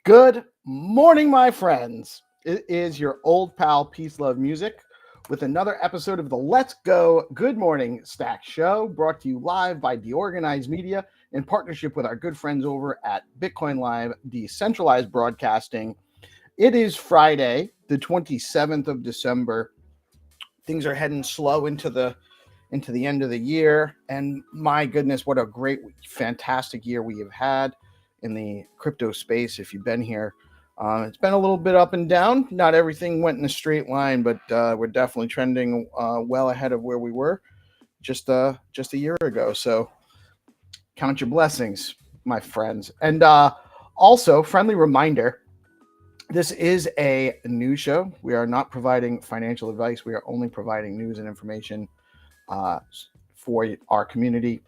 Good morning, my friends. It is your old pal PeaceLoveMusic with another episode of the Let's Go Good Morning Stack Show, brought to you live by DeOrganized Media in partnership with our good friends over at BitcoinLive, Decentralized Broadcasting. It is Friday, the 27th of December. Things are heading slow into the end of the year, and my goodness, what a great, fantastic year we have had in the crypto space. If you've been here, it's been a little bit up and down. Not everything went in a straight line, but we're definitely trending well ahead of where we were just a year ago. So count your blessings, my friends. And also, friendly reminder, this is a news show. We are not providing financial advice. We are only providing news and information for our community.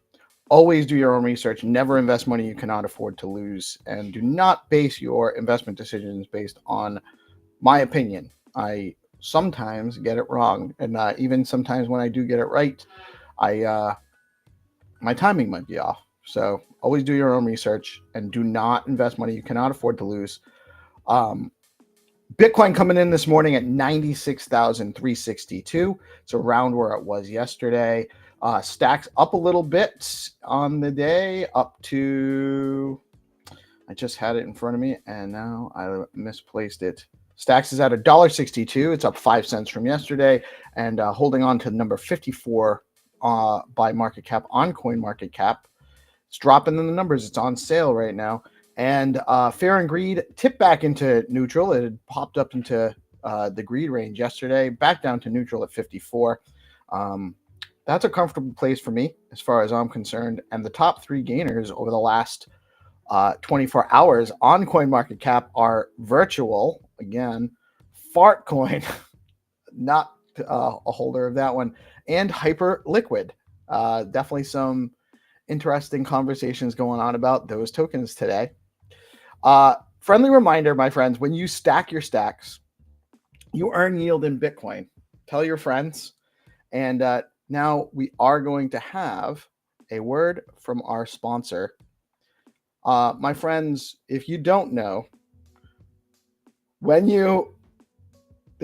Always do your own research. Never invest money you cannot afford to lose, and do not base your investment decisions based on my opinion. I sometimes get it wrong, and even sometimes when I do get it right, my timing might be off. So always do your own research and do not invest money you cannot afford to lose. Bitcoin coming in this morning at 96,362. It's around where it was yesterday. Stacks up a little bit on the day, up to, I just had it in front of me and now I misplaced it. Stacks is at $1.62. It's up 5 cents from yesterday, and holding on to number 54 by market cap on CoinMarketCap. It's dropping in the numbers. It's on sale right now. And Fear and Greed tipped back into neutral. It had popped up into the greed range yesterday, back down to neutral at 54. That's a comfortable place for me as far as I'm concerned. And the top three gainers over the last 24 hours on CoinMarketCap are Virtual, again, Fartcoin, not a holder of that one, and Hyperliquid. Definitely some interesting conversations going on about those tokens today. Friendly reminder, my friends, when you stack your stacks, you earn yield in Bitcoin. Tell your friends. And now we are going to have a word from our sponsor. My friends, if you don't know, there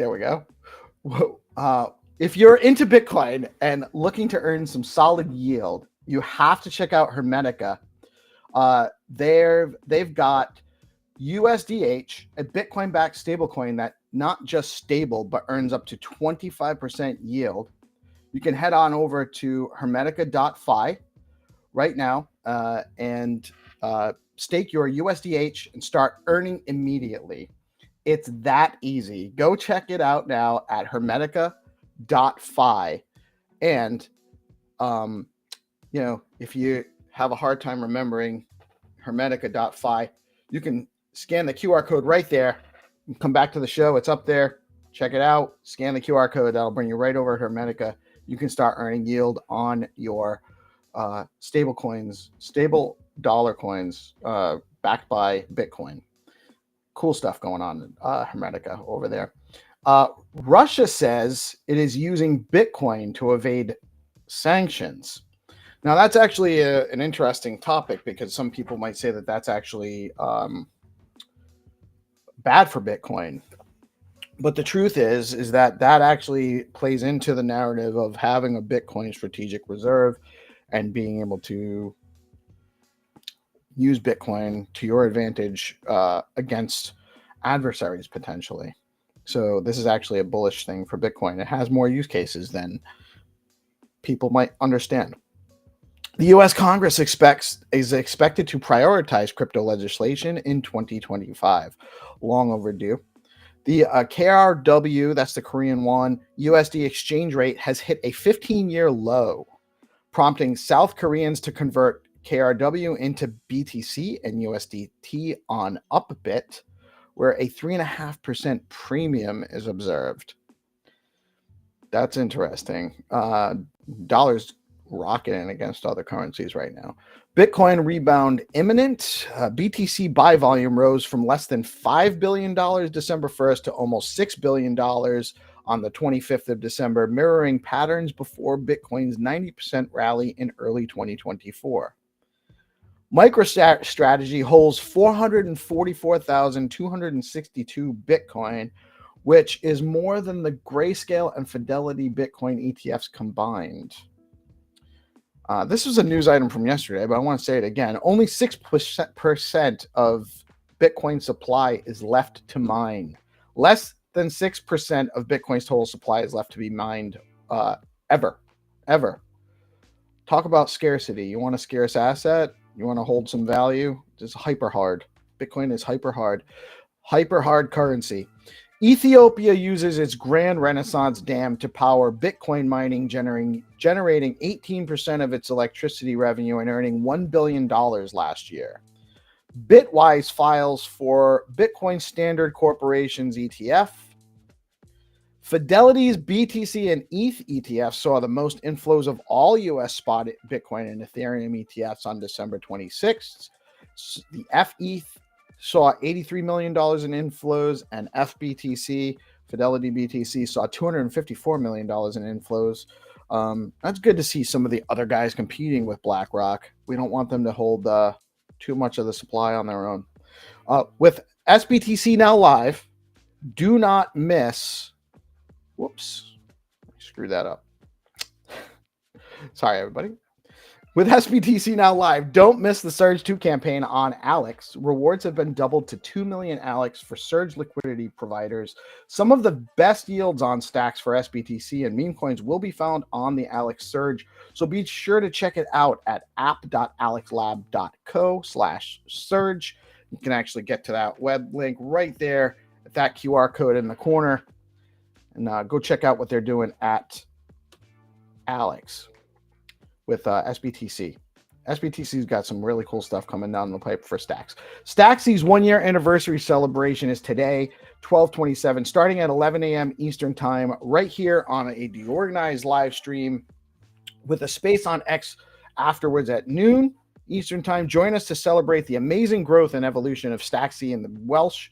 we go. If you're into Bitcoin and looking to earn some solid yield, you have to check out Hermetica. They've got USDH, a Bitcoin-backed stablecoin that not just stable, but earns up to 25% yield. You can head on over to hermetica.fi right now and stake your USDH and start earning immediately. It's that easy. Go check it out now at hermetica.fi. And, if you have a hard time remembering hermetica.fi, you can scan the QR code right there. Come back to the show. It's up there. Check it out. Scan the QR code. That'll bring you right over to Hermetica. You can start earning yield on your stable dollar coins backed by Bitcoin. Cool stuff going on in Hermetica over there. Russia says it is using Bitcoin to evade sanctions. Now, that's actually an interesting topic, because some people might say that that's actually bad for Bitcoin. But the truth is that actually plays into the narrative of having a Bitcoin strategic reserve and being able to use Bitcoin to your advantage against adversaries potentially. So this is actually a bullish thing for Bitcoin. It has more use cases than people might understand. The U.S. Congress is expected to prioritize crypto legislation in 2025. Long overdue. The KRW, that's the Korean won, USD exchange rate has hit a 15-year low, prompting South Koreans to convert KRW into BTC and USDT on Upbit, where a 3.5% premium is observed. That's interesting. Dollars rocketing against other currencies right now. Bitcoin rebound imminent. BTC buy volume rose from less than $5 billion December 1st to almost $6 billion on the 25th of December, mirroring patterns before Bitcoin's 90% rally in early 2024. MicroStrategy holds 444,262 Bitcoin, which is more than the Grayscale and Fidelity Bitcoin ETFs combined. This was a news item from yesterday, but I want to say it again. Only 6% of Bitcoin supply is left to mine. Less than 6% of Bitcoin's total supply is left to be mined ever. Talk about scarcity. You want a scarce asset? You want to hold some value? Just hyper hard. Bitcoin is hyper hard currency. Ethiopia uses its Grand Renaissance Dam to power Bitcoin mining, generating 18% of its electricity revenue and earning $1 billion last year. Bitwise files for Bitcoin Standard Corporation's ETF. Fidelity's BTC and ETH ETFs saw the most inflows of all U.S. spot Bitcoin and Ethereum ETFs on December 26th. The FETH saw $83 million in inflows, and FBTC, Fidelity BTC, saw $254 million in inflows. That's good to see some of the other guys competing with BlackRock. We don't want them to hold too much of the supply on their own. With SBTC now live, do not miss. Whoops, I screwed that up. Sorry, everybody. With SBTC now live, don't miss the Surge 2 campaign on Alex. Rewards have been doubled to 2 million Alex for Surge liquidity providers. Some of the best yields on stacks for SBTC and meme coins will be found on the Alex Surge, so be sure to check it out at app.alexlab.co/surge. You can actually get to that web link right there at that QR code in the corner, and go check out what they're doing at Alex with SBTC. SBTC's got some really cool stuff coming down the pipe for Stacks. Staxy's 1-year anniversary celebration is today, 12/27, starting at 11 a.m. Eastern Time, right here on a DeOrganized live stream with a space on X afterwards at noon Eastern Time. Join us to celebrate the amazing growth and evolution of Staxy in the Welsh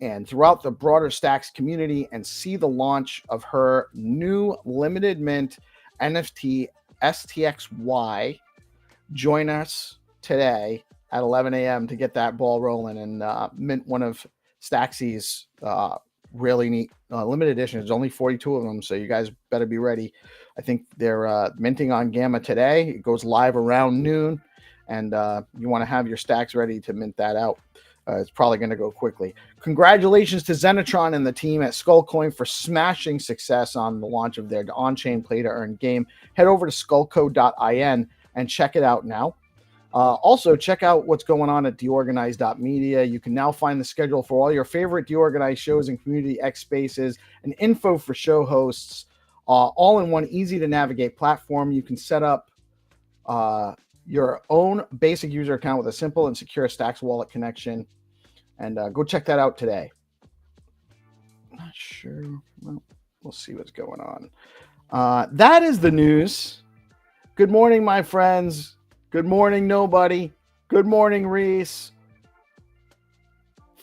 and throughout the broader Stacks community, and see the launch of her new limited mint NFT STXY. Join us today at 11 a.m. to get that ball rolling and mint one of Staxy's really neat limited editions. There's only 42 of them, so you guys better be ready. I think they're minting on Gamma today. It goes live around noon, and you want to have your stacks ready to mint that out. It's probably going to go quickly. Congratulations to Zenatron and the team at Skullcoin for smashing success on the launch of their on-chain play-to-earn game. Head over to skullco.in and check it out now. Also, check out what's going on at DeOrganized.media. You can now find the schedule for all your favorite DeOrganized shows and Community X spaces and info for show hosts, all in one easy-to-navigate platform. You can set up your own basic user account with a simple and secure Stacks wallet connection. And go check that out today. Not sure. Well, we'll see what's going on. That is the news. Good morning, my friends. Good morning, nobody. Good morning, Reese.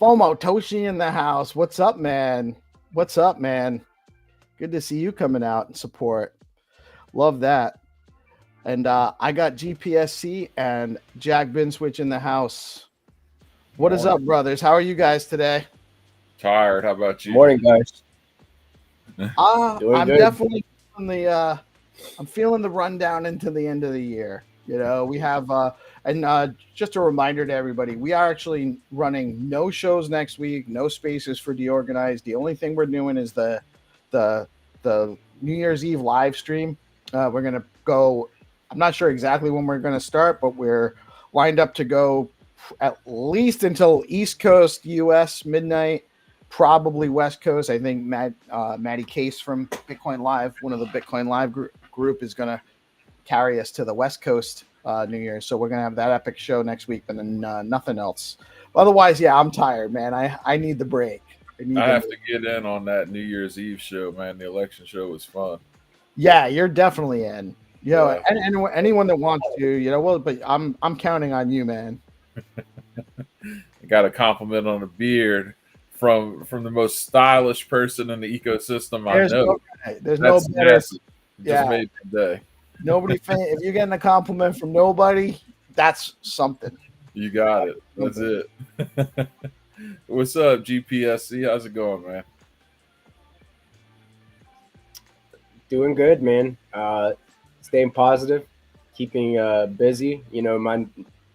FOMO Toshi in the house. What's up, man? What's up, man? Good to see you coming out and support. Love that. And I got GPSC and Jack Binswitch in the house. What is up, brothers? How are you guys today? Tired. How about you? Morning, guys. I'm good. definitely I'm feeling the rundown into the end of the year. You know, we have and just a reminder to everybody, we are actually running no shows next week, no spaces for DeOrganized. The only thing we're doing is the New Year's Eve live stream. We're gonna go. I'm not sure exactly when we're going to start, but we're lined up to go at least until East Coast US midnight, probably West Coast. I think Maddie Case from BitcoinLive, one of the BitcoinLive group, is going to carry us to the West Coast New Year's. So we're going to have that epic show next week, but then nothing else. Otherwise, yeah, I'm tired, man. I need the break. I have to get in on that New Year's Eve show, man. The election show was fun. Yeah, you're definitely in. You know, and anyone that wants to, you know, well, but I'm counting on you, man. I got a compliment on the beard from the most stylish person in the ecosystem I know. There's no better. Just made the day. Nobody. If you're getting a compliment from nobody, that's something. You got it. That's it. What's up, GPSC? How's it going, man? Doing good, man. Staying positive, keeping busy. My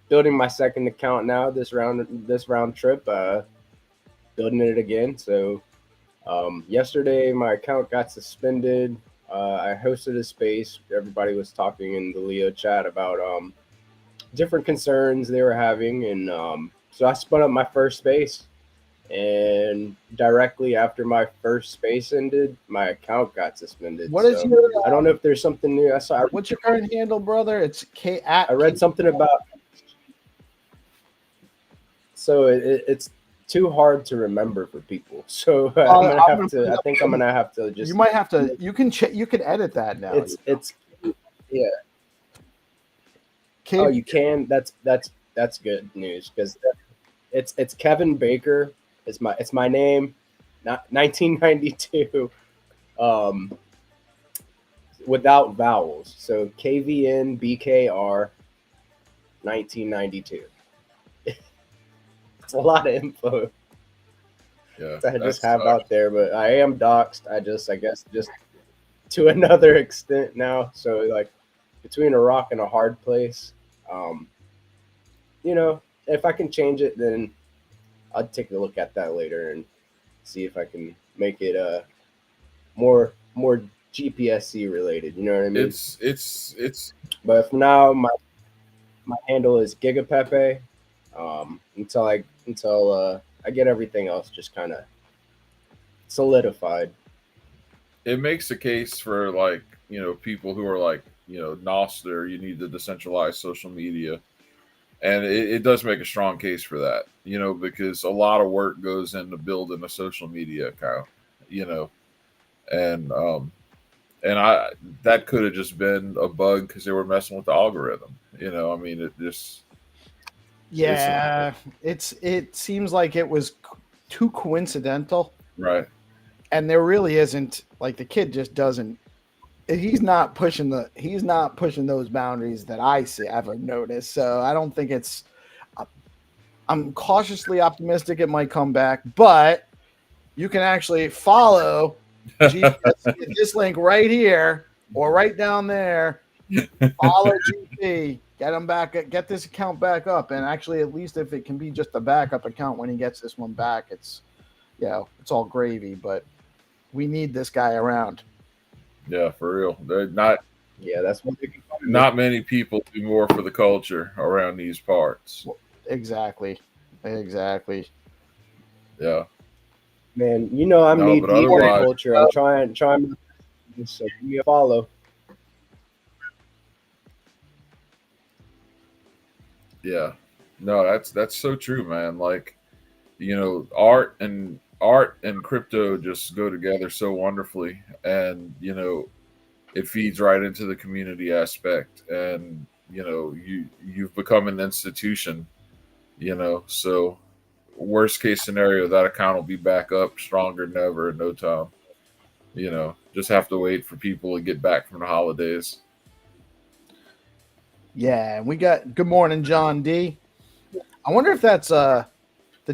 building my second account now. This round trip, building it again. So yesterday my account got suspended. I hosted a space. Everybody was talking in the Leo chat about different concerns they were having, and so I spun up my first space. And directly after my first space ended, my account got suspended. What is your? I don't know if there's something new. I saw. What's your current handle, brother? It's K at. I read something about. So it's too hard to remember for people. So I think I'm gonna have to just. You might have to. You can you can edit that now. It's yeah. Oh, you can. That's good news because it's Kevin Baker. It's my name. Not 1992. Without vowels. So KVNBKR 1992. It's a lot of info. Yeah, I just have out there, but I am doxxed. I guess just to another extent now. So like between a rock and a hard place. If I can change it, then I'll take a look at that later and see if I can make it more GPSC related. You know what I mean? It's. But for now, my handle is Gigapepe. Until I get everything else just kind of solidified. It makes a case for people who are Nostr. You need the decentralized social media. And it does make a strong case for that, because a lot of work goes into building a social media account, and that could have just been a bug because they were messing with the algorithm. I mean, it just. Yeah, it seems like it was too coincidental, right? And there really isn't. Like the kid just doesn't. He's not pushing those boundaries that I see ever noticed. So I don't think it's. I'm cautiously optimistic it might come back, but you can actually follow this link right here or right down there. Follow GP, get him back, get this account back up, and actually, at least if it can be just a backup account when he gets this one back, it's it's all gravy. But we need this guy around. Yeah, for real. They're not. Yeah, that's what. Not many people do more for the culture around these parts. Exactly. Yeah. Man, I'm knee deep in culture. I'm trying. So you follow. Yeah. No, that's so true, man. Like, art and crypto just go together so wonderfully, and it feeds right into the community aspect, and you've become an institution, so worst case scenario, that account will be back up stronger than ever in no time. Just have to wait for people to get back from the holidays. Yeah, and we got good morning, John D. I wonder if that's the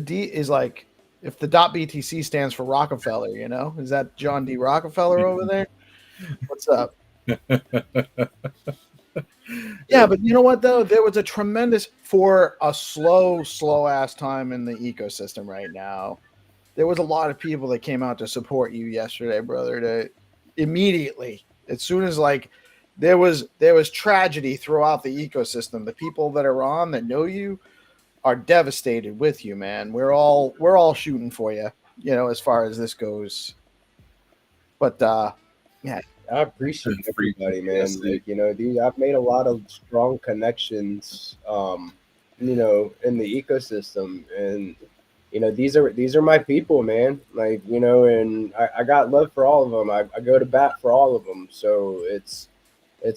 D is like if the .btc stands for Rockefeller, is that John D. Rockefeller over there? What's up? Yeah, but you know what though? There was a tremendous for a slow ass time in the ecosystem right now. There was a lot of people that came out to support you yesterday, brother. Immediately, as soon as there was tragedy throughout the ecosystem. The people that are on that know you are devastated with you, man. We're all shooting for you, as far as this goes. But yeah, I appreciate everybody, man. I've made a lot of strong connections, in the ecosystem, and these are my people, man. And I got love for all of them. I go to bat for all of them. So it's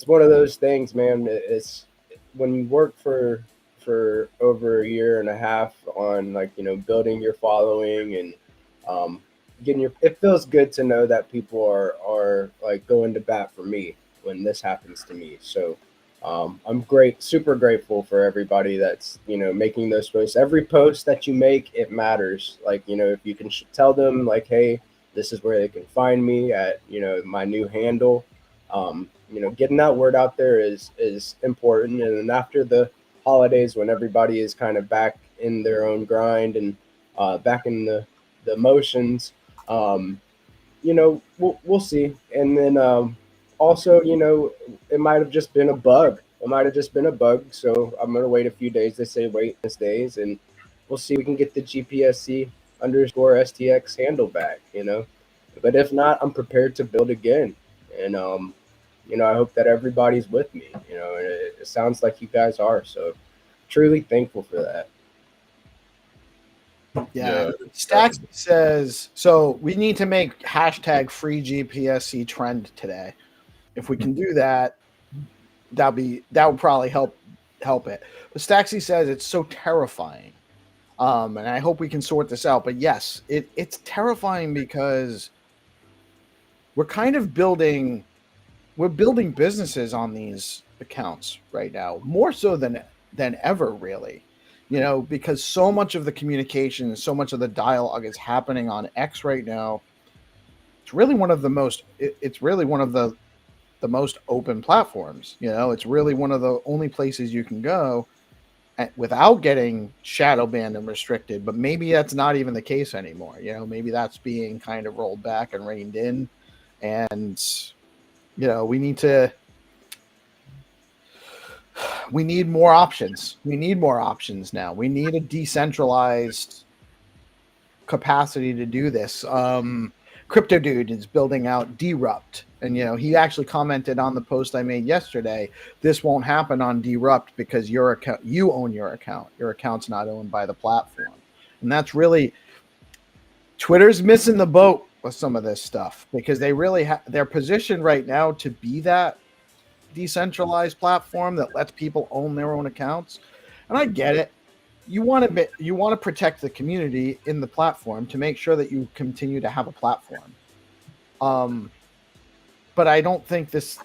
one of those things, man. It's when you work for over a year and a half on building your following and it feels good to know that people are like going to bat for me when this happens to me. So I'm super grateful for everybody that's, making those posts. Every post that you make, it matters. Like, if you can tell them like, hey, this is where they can find me at, my new handle. Getting that word out there is important. And then after the holidays, when everybody is kind of back in their own grind and back in the motions, we'll see. And then also, it might have just been a bug. It might have just been a bug. So I'm gonna wait a few days. They say wait this days, and we'll see if we can get the GPSC underscore STX handle back. But if not, I'm prepared to build again. And I hope that everybody's with me. And it sounds like you guys are. So truly thankful for that. Yeah. Stacks says, so we need to make hashtag free GPSC trend today. If we can do that, that would probably help it. But Staxy says it's so terrifying. And I hope we can sort this out. But yes, it's terrifying because we're kind of building businesses on these accounts right now, more so than ever, really. Because so much of the communication, so much of the dialogue is happening on X right now. It's really one of the most most open platforms. It's really one of the only places you can go without getting shadow banned and restricted. But maybe that's not even the case anymore. Maybe that's being kind of rolled back and reined in. And we need more options. We need more options now. We need a decentralized capacity to do this. Crypto Dude is building out Derupt. And, he actually commented on the post I made yesterday, this won't happen on Derupt because you own your account. Your account's not owned by the platform. And that's really, Twitter's missing the boat with some of this stuff because they really they're positioned right now to be that decentralized platform that lets people own their own accounts. And I get it. You want to protect the community in the platform to make sure that you continue to have a platform. But I don't think this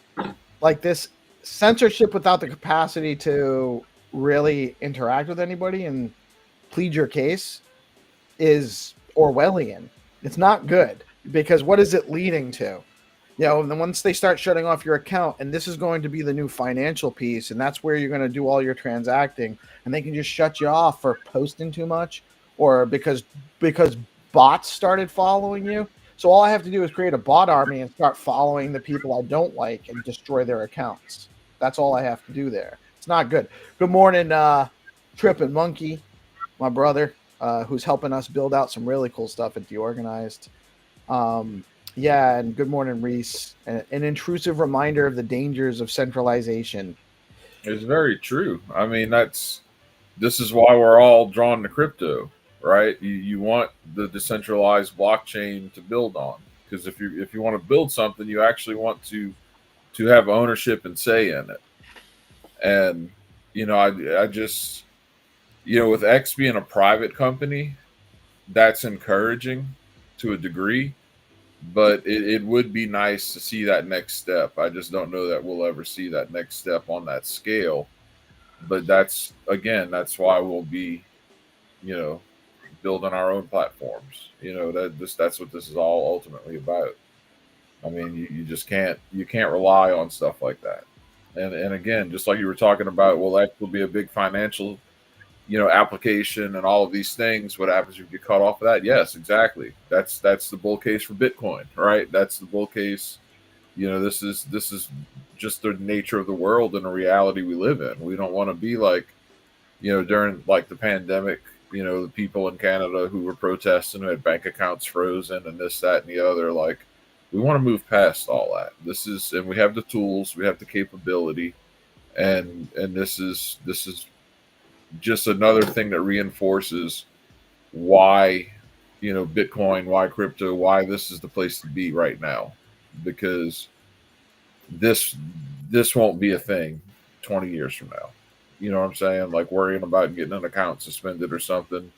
censorship without the capacity to really interact with anybody and plead your case is Orwellian. It's not good because what is it leading to? And then once they start shutting off your account, and this is going to be the new financial piece, and that's where you're going to do all your transacting, and they can just shut you off for posting too much or because bots started following you. So all I have to do is create a bot army and start following the people I don't like and destroy their accounts. That's all I have to do there. It's not good. Good morning, Trip and Monkey, my brother, who's helping us build out some really cool stuff at DeOrganized. Yeah, and good morning, Reese. An intrusive reminder of the dangers of centralization. It's very true. I mean, this is why we're all drawn to crypto, right? You want the decentralized blockchain to build on, because if you want to build something, you actually want to have ownership and say in it. And I just with X being a private company, that's encouraging to a degree. But it would be nice to see that next step. I just don't know that we'll ever see that next step on that scale. But that's why we'll be, building our own platforms. That's what this is all ultimately about. I mean, you can't rely on stuff like that. And again, just like you were talking about, well, that will be a big financial application and all of these things. What happens if you get caught off of that? Yes, exactly. That's the bull case for Bitcoin, right? That's the bull case. This is just the nature of the world and the reality we live in. We don't want to be like, during like the pandemic, the people in Canada who were protesting, who had bank accounts frozen and this, that, and the other. Like, we want to move past all that. And we have the tools, we have the capability, and this is just another thing that reinforces why, Bitcoin, why crypto, why this is the place to be right now, because this won't be a thing 20 years from now. You know what I'm saying? Like worrying about getting an account suspended or something.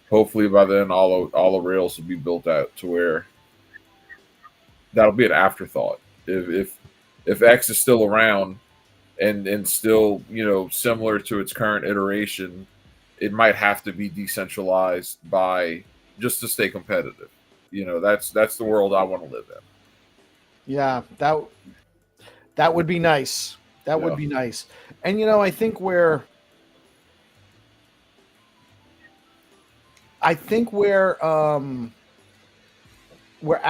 Hopefully by then all the rails will be built out to where that'll be an afterthought. If X is still around, and still, similar to its current iteration, it might have to be decentralized by just to stay competitive. That's the world I want to live in. Yeah, that would be nice. That would Yeah. be nice. And I think we're at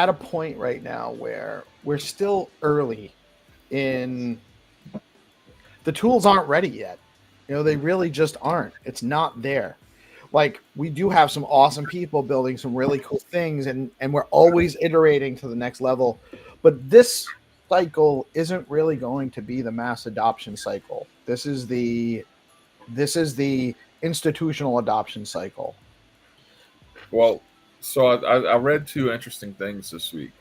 a point right now where we're still early in the tools aren't ready yet. They really just aren't. It's not there. Like, we do have some awesome people building some really cool things, and we're always iterating to the next level. But this cycle isn't really going to be the mass adoption cycle. This is the institutional adoption cycle. Well, so I read two interesting things this week.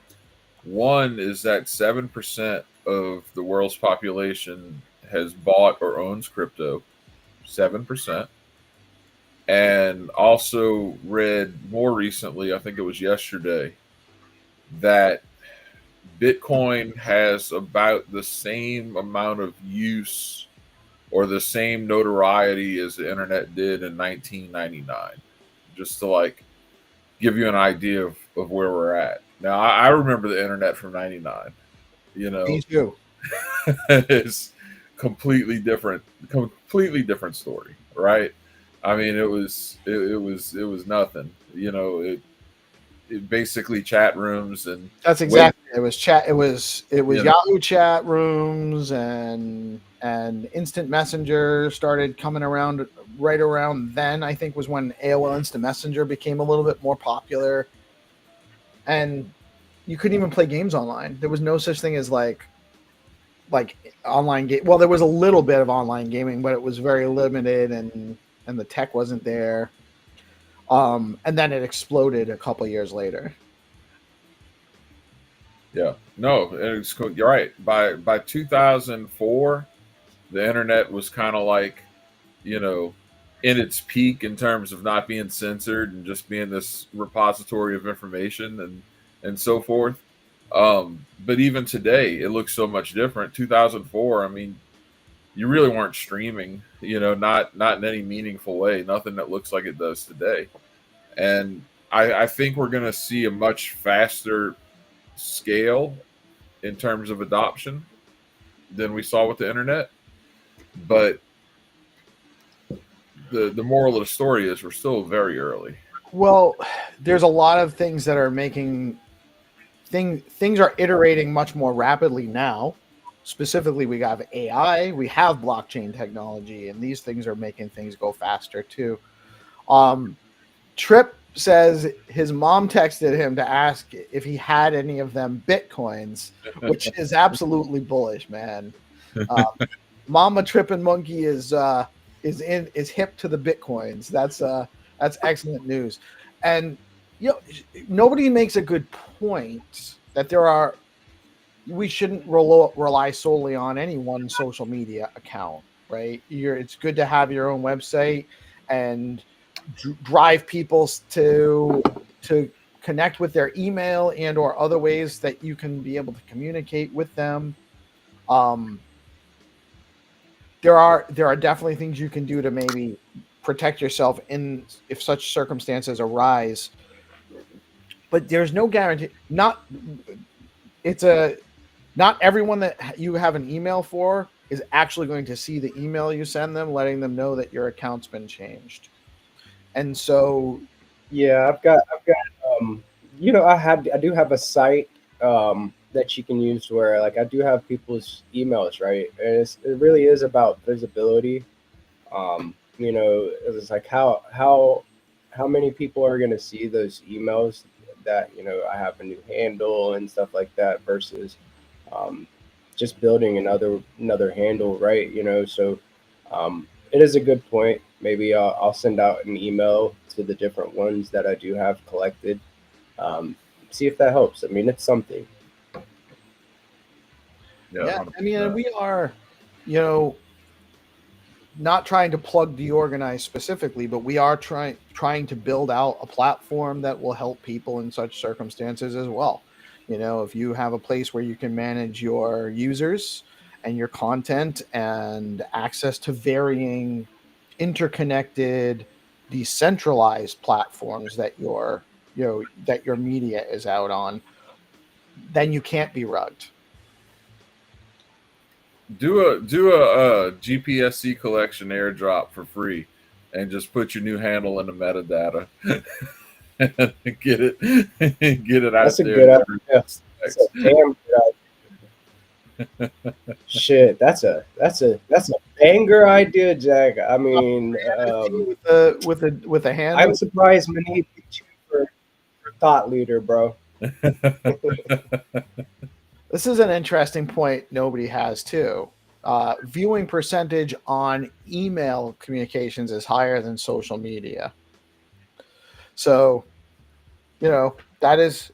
One is that 7% of the world's population has bought or owns crypto. 7%. And also read more recently, I think it was yesterday, that Bitcoin has about the same amount of use or the same notoriety as the internet did in 1999. Just to give you an idea of where we're at. Now, I remember the internet from 99. Me too. It's completely different story, right? I mean, it was nothing. It basically chat rooms and That's exactly it. Was chat. It was Yahoo chat rooms and instant messenger started coming around right around then. I think was when AOL Instant Messenger became a little bit more popular, and you couldn't even play games online. There was no such thing as like online game. Well, there was a little bit of online gaming, but it was very limited, and the tech wasn't there. And then it exploded a couple years later. Yeah, no, you're right. By 2004, the internet was kind of in its peak in terms of not being censored and just being this repository of information and so forth. But even today, it looks so much different. 2004, I mean, you really weren't streaming, not in any meaningful way. Nothing that looks like it does today. And I think we're going to see a much faster scale in terms of adoption than we saw with the internet. But the moral of the story is we're still very early. Well, there's a lot of things that are making things are iterating much more rapidly now. Specifically, we have AI, we have blockchain technology, and these things are making things go faster too. Trip says his mom texted him to ask if he had any of them Bitcoins, which is absolutely bullish, man. Mama Trippin' Monkey is hip to the Bitcoins. That's excellent news. And nobody makes a good point that we shouldn't rely solely on any one social media account, right? It's good to have your own website and drive people to connect with their email and or other ways that you can be able to communicate with them. There are definitely things you can do to maybe protect yourself if such circumstances arise, but there's no guarantee. Not everyone that you have an email for is actually going to see the email you send them, letting them know that your account's been changed. And so, yeah, I've got, I do have a site that you can use where I do have people's emails, right? And it really is about visibility. It's like how many people are going to see those emails that I have a new handle and stuff like that versus just building another handle, right? So it is a good point. Maybe I'll send out an email to the different ones that I do have collected. See if that helps. I mean, it's something. Yeah, I mean, we are, not trying to plug DeOrganized specifically, but we are trying to build out a platform that will help people in such circumstances as well. If you have a place where you can manage your users and your content and access to varying interconnected, decentralized platforms that your media is out on, then you can't be rugged. Do a GPSC collection airdrop for free, and just put your new handle in the metadata. Get it out That's a there. good idea. That's a damn good idea. Shit, that's a banger idea, Jack. I mean, with a handle. I'm surprised Manny picked you for thought leader, bro. This is an interesting point nobody has too. Viewing percentage on email communications is higher than social media. So, that is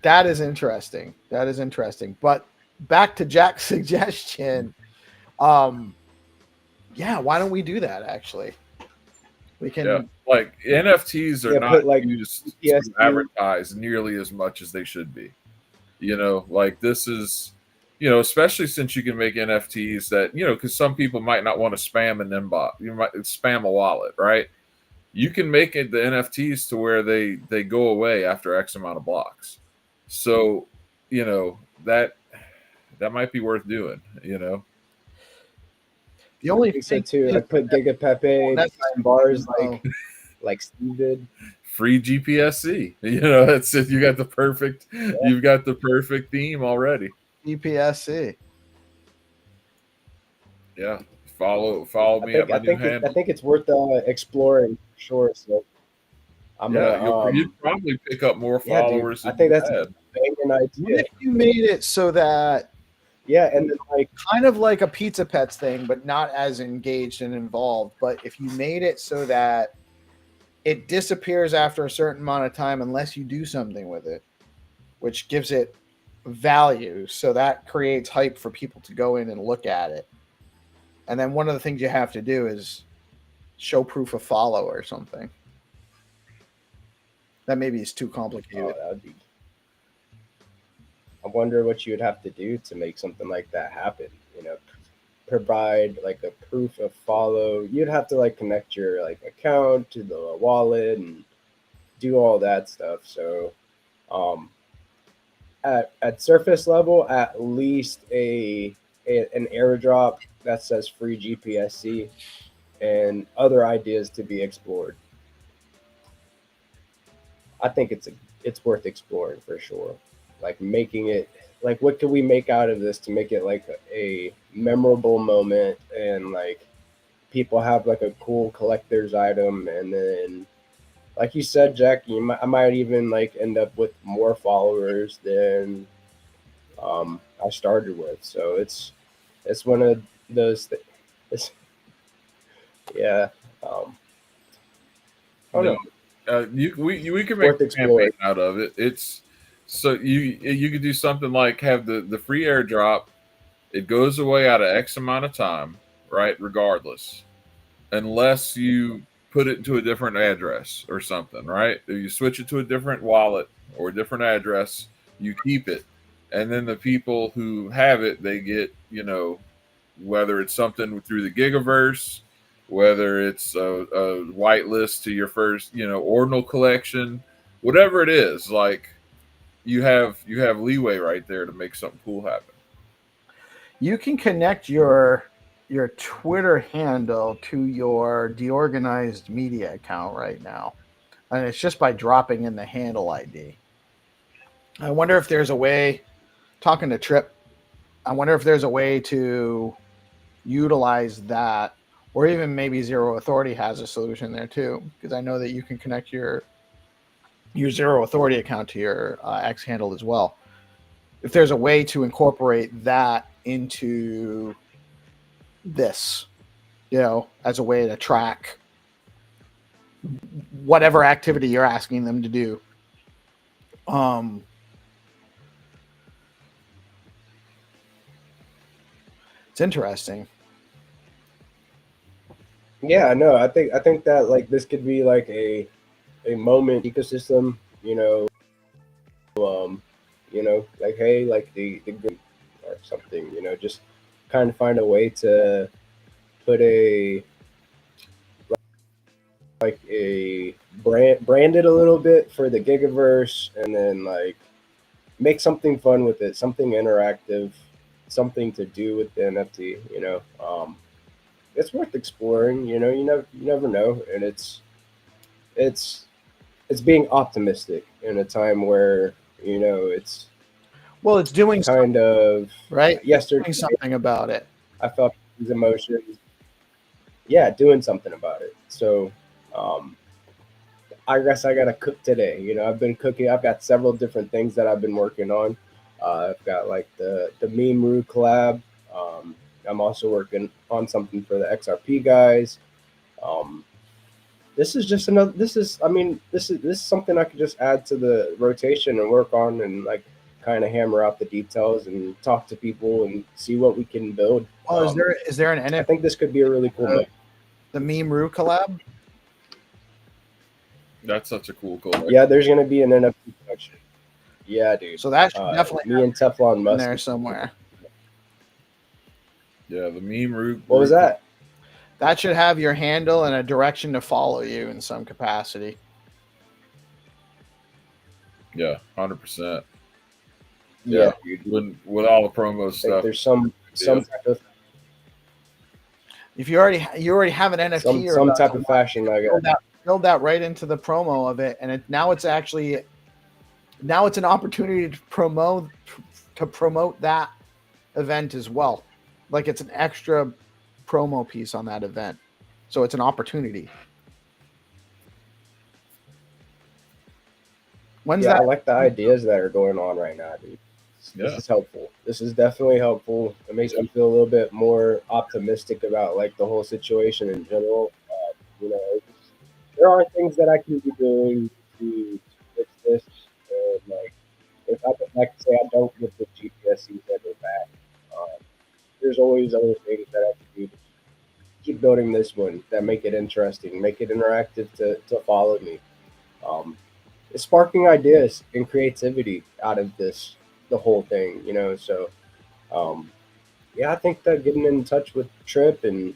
interesting. That is interesting. But back to Jack's suggestion. Yeah, why don't we do that? Actually, we can. Like NFTs are not like used to advertise nearly as much as they should be. Like this is, especially since you can make NFTs that, because some people might not want to spam an inbox, you might spam a wallet, right? You can make it the NFTs to where they go away after X amount of blocks. So, that might be worth doing. The only thing too, I put Giga Pepe bars like Steve did. Free GPSC. That's it. You got the perfect. Yeah. You've got the perfect theme already. GPSC. Yeah. Follow me at my new handle. I think it's worth exploring for sure. So you'd probably pick up more followers. I think that's a banging idea. What if you made it so that and then kind of like a Pizza Pets thing, but not as engaged and involved. But if you made it so that it disappears after a certain amount of time unless you do something with it, which gives it value. So that creates hype for people to go in and look at it. And then one of the things you have to do is show proof of follow or something. That maybe is too complicated. That would be... I wonder what you would have to do to make something like that happen. Provide like a proof of follow. You'd have to like connect your like account to the wallet and do all that stuff. So at surface level, at least an airdrop that says free GPSC and other ideas to be explored. I think it's worth exploring for sure. Like making it like, what can we make out of this to make it like a memorable moment, and like people have like a cool collector's item, and then like you said, Jack, I might even like end up with more followers than I started with. So it's one of those things. Yeah. We can make a campaign out of it. It's so you could do something like have the free airdrop. It goes away out of X amount of time, right? Regardless, unless you put it into a different address or something, right? If you switch it to a different wallet or a different address, you keep it, and then the people who have it, they get, whether it's something through the Gigaverse, whether it's a whitelist to your first, ordinal collection, whatever it is, like you have leeway right there to make something cool happen. You can connect your Twitter handle to your DeOrganized media account right now, and it's just by dropping in the handle ID. I wonder if there's a way, talking to Trip, I wonder if there's a way to utilize that, or even maybe Zero Authority has a solution there too, because I know that you can connect your Zero Authority account to your X handle as well. If there's a way to incorporate that into this, as a way to track whatever activity you're asking them to do. It's interesting. Yeah, no, I think that like this could be like a moment ecosystem, like, hey, like the good or something, just kind of find a way to put a brand it a little bit for the Gigaverse, and then like make something fun with it, something interactive, something to do with the NFT. It's worth exploring. You never know, and it's it's being optimistic in a time where it's Well, it's doing kind of right. yesterday. Doing something about it. I felt these emotions. Yeah, doing something about it. So, um, I guess I gotta cook today. I've been cooking. I've got several different things that I've been working on. I've got like the Meme Roo collab. I'm also working on something for the XRP guys. Um, this is just another. This is. I mean, this is something I could just add to the rotation and work on, and like kind of hammer out the details and talk to people and see what we can build. Oh, is there an I NFT, think this could be a really cool move. the Meme Roo collab? That's such a cool collab. Yeah, there's gonna be an NFT collection. Yeah, dude. So that should definitely me and Teflon in Musk there somewhere. Yeah, the meme root. What was that? That should have your handle and a direction to follow you in some capacity. Yeah, 100%. Yeah, dude. With all the promo I think stuff. there's some type of If you already have an NFT some or type of fashion like build that right into the promo of it, and now it's an opportunity to promote that event as well. Like it's an extra promo piece on that event, so it's an opportunity. When's I that? like the ideas that are going on right now, dude. This is helpful. This is definitely helpful. It makes me feel a little bit more optimistic about like the whole situation in general. There are things that I can be doing to fix this. And like, if I like say I don't get the GPSC ever back, there's always other things that I can do to keep building this one that make it interesting, make it interactive to follow me. It's sparking ideas and creativity out of the whole thing, So, I think that getting in touch with Trip and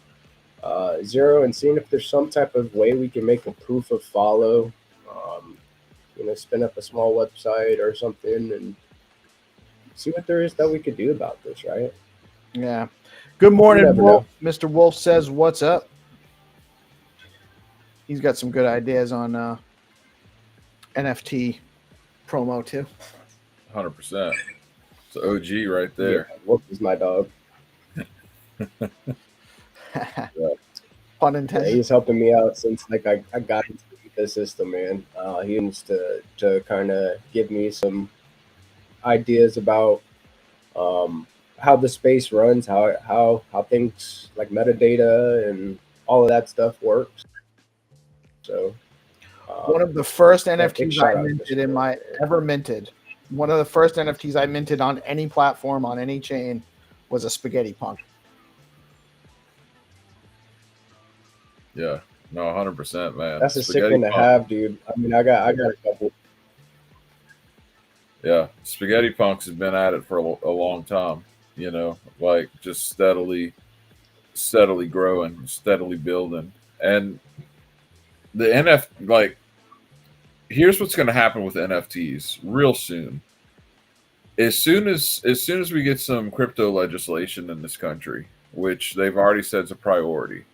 Zero and seeing if there's some type of way we can make a proof of follow, spin up a small website or something and see what there is that we could do about this, right? Yeah. Good morning, never Wolf. Mr. Wolf says, "What's up?" He's got some good ideas on NFT promo too. 100%. It's OG right there. Yeah, Wolf is my dog. Pun Yeah, intended. he's helping me out since like I got into the ecosystem, man. He needs to kind of give me some ideas about how the space runs, how things like metadata and all of that stuff works. So one of the first big NFTs shout I out to minted Sport. ever minted. One of the first NFTs I minted on any platform, on any chain, was a spaghetti punk. Yeah. No, 100%, man. That's a sick Spaghetti one to Punk. have, dude. I mean, I got a couple. Yeah. Spaghetti Punks has been at it for a long time, like just steadily growing, steadily building. And the like, here's what's going to happen with NFTs real soon. As soon as we get some crypto legislation in this country, which they've already said is a priority,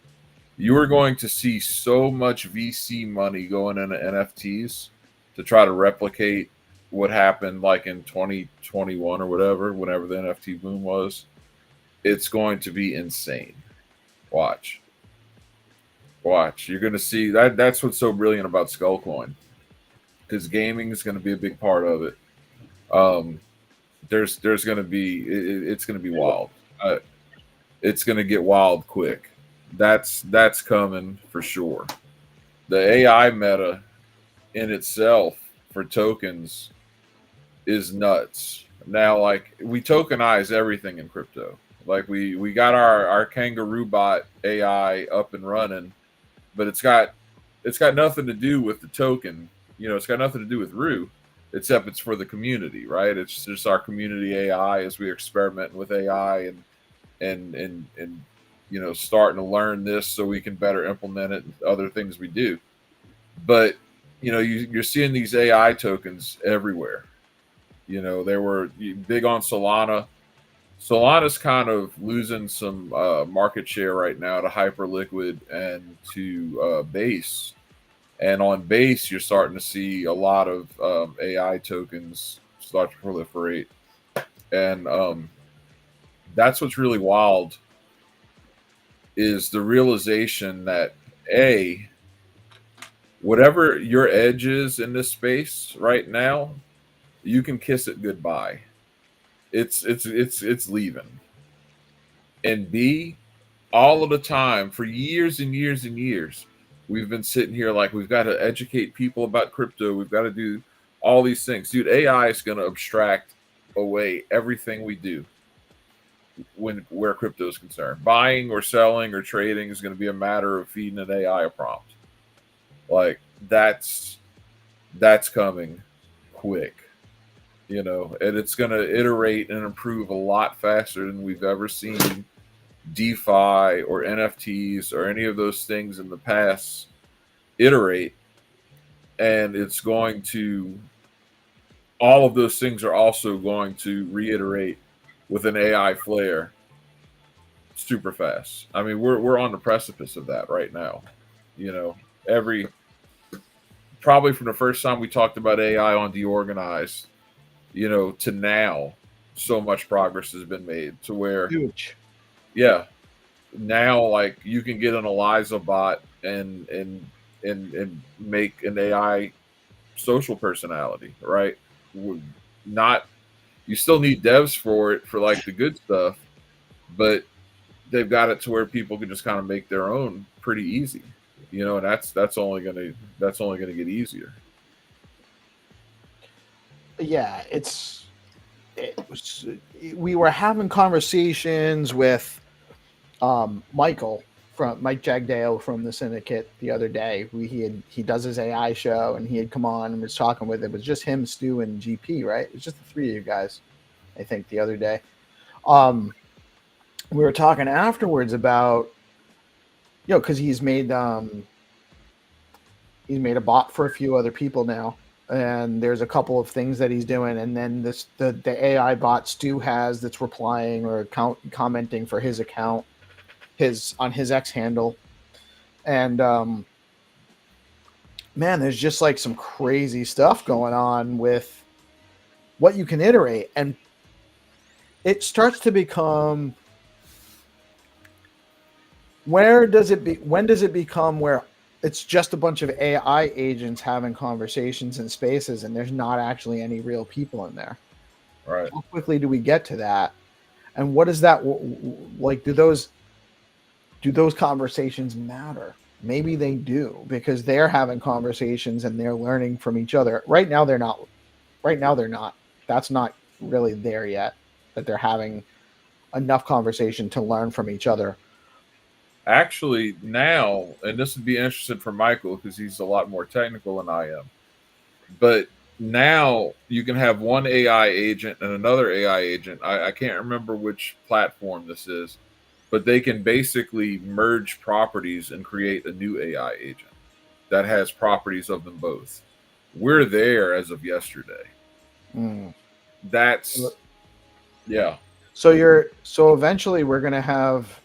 you are going to see so much VC money going into NFTs to try to replicate what happened like in 2021 or whatever, whenever the NFT boom was. It's going to be insane. Watch. You're going to see that. That's what's so brilliant about Skullcoin, because gaming is going to be a big part of it. There's going to be it's going to be wild. It's going to get wild quick. That's coming for sure. The AI meta in itself for tokens is nuts. Now, like, we tokenize everything in crypto. Like we got our Kangaroo bot AI up and running, but it's got nothing to do with the token. It's got nothing to do with Roo, except it's for the community, right? It's just our community AI as we experiment with AI and and starting to learn this so we can better implement it and other things we do. But you're seeing these AI tokens everywhere. They were big on Solana. Solana's kind of losing some market share right now to Hyperliquid and to Base. And on Base, you're starting to see a lot of AI tokens start to proliferate. And that's what's really wild, is the realization that whatever your edge is in this space right now, you can kiss it goodbye. It's leaving. And B, all of the time for years and years and years, we've been sitting here like we've got to educate people about crypto. We've got to do all these things. Dude, AI is going to abstract away everything we do where crypto is concerned. Buying or selling or trading is going to be a matter of feeding an AI a prompt. Like that's coming quick, and it's going to iterate and improve a lot faster than we've ever seen DeFi or NFTs or any of those things in the past iterate. And it's going to, all of those things are also going to reiterate with an AI flair super fast. I mean, we're on the precipice of that right now. Probably from the first time we talked about AI on DeOrganized, to now, so much progress has been made to where Huge. Yeah. Now, like, you can get an Eliza bot and make an AI social personality, right? Not, you still need devs for it for like the good stuff, but they've got it to where people can just kind of make their own pretty easy, and that's only gonna get easier. Yeah, we were having conversations with Michael from Mike Jagdale from the Syndicate the other day. He does his AI show, and he had come on and was talking with it. It was just him, Stu, and GP, right? It was just the three of you guys, I think, the other day. We were talking afterwards about, because he's made a bot for a few other people now, and there's a couple of things that he's doing, and then the AI bot Stu has that's replying or commenting for his account, on his X handle, and man, there's just like some crazy stuff going on with what you can iterate, and it starts to become, when does it become where it's just a bunch of AI agents having conversations in spaces, and there's not actually any real people in there? Right. How quickly do we get to that? And what is that like? Do those conversations matter? Maybe they do, because they're having conversations and they're learning from each other. Right now they're not. That's not really there yet, that they're having enough conversation to learn from each other. Actually, now, and this would be interesting for Michael because he's a lot more technical than I am, but now you can have one AI agent and another AI agent. I can't remember which platform this is, but they can basically merge properties and create a new AI agent that has properties of them both. We're there as of yesterday. That's, yeah. So eventually we're going to have,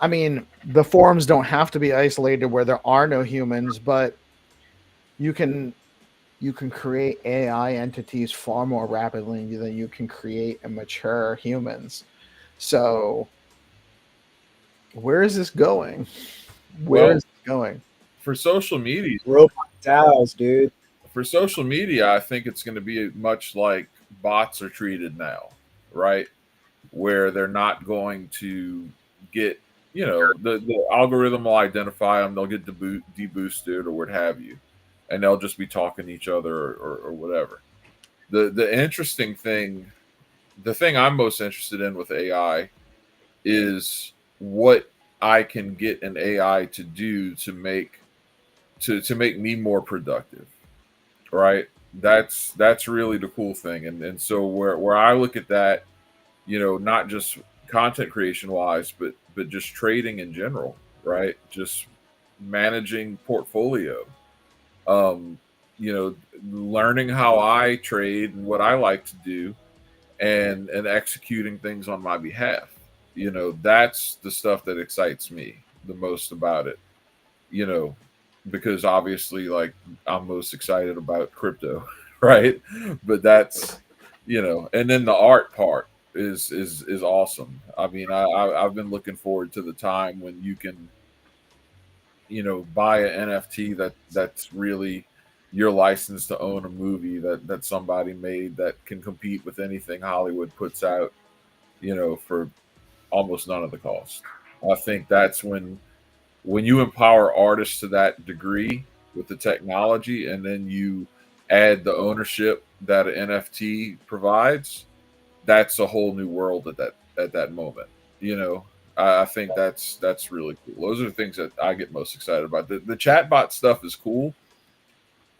I mean, the forums don't have to be isolated where there are no humans, but you can create AI entities far more rapidly than you can create and mature humans. So where is this going? Where is it going? For social media, robot DAOs, dude. For social media, I think it's going to be much like bots are treated now, right? Where they're not going to get, the algorithm will identify them, they'll get deboosted or what have you, and they'll just be talking to each other or whatever. The interesting thing, the thing I'm most interested in with AI is what I can get an AI to do to make me more productive, right? That's really the cool thing. And so where I look at that, not just content creation wise, but just trading in general, right? Just managing portfolio, um, learning how I trade and what I like to do, and executing things on my behalf. That's the stuff that excites me the most about it. You know, because obviously, like, I'm most excited about crypto, right? But that's, and then the art part is awesome. I mean, I've been looking forward to the time when you can, buy an NFT that's really your license to own a movie that somebody made that can compete with anything Hollywood puts out, for almost none of the cost. I think that's when you empower artists to that degree with the technology, and then you add the ownership that an NFT provides, that's a whole new world at that moment. You know, I think that's really cool. Those are the things that I get most excited about. The chatbot stuff is cool.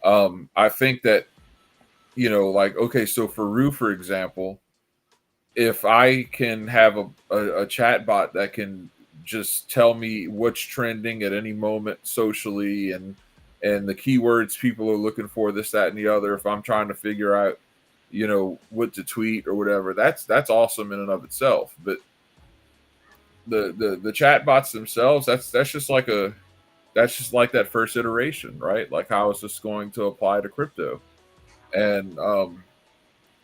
I think that, like, okay, so for Rue, for example, if I can have a chat bot that can just tell me what's trending at any moment socially, and the keywords people are looking for, this, that, and the other, if I'm trying to figure out, what to tweet or whatever, that's awesome in and of itself. But the chat bots themselves, that's just like that first iteration, right? Like, how is this going to apply to crypto? And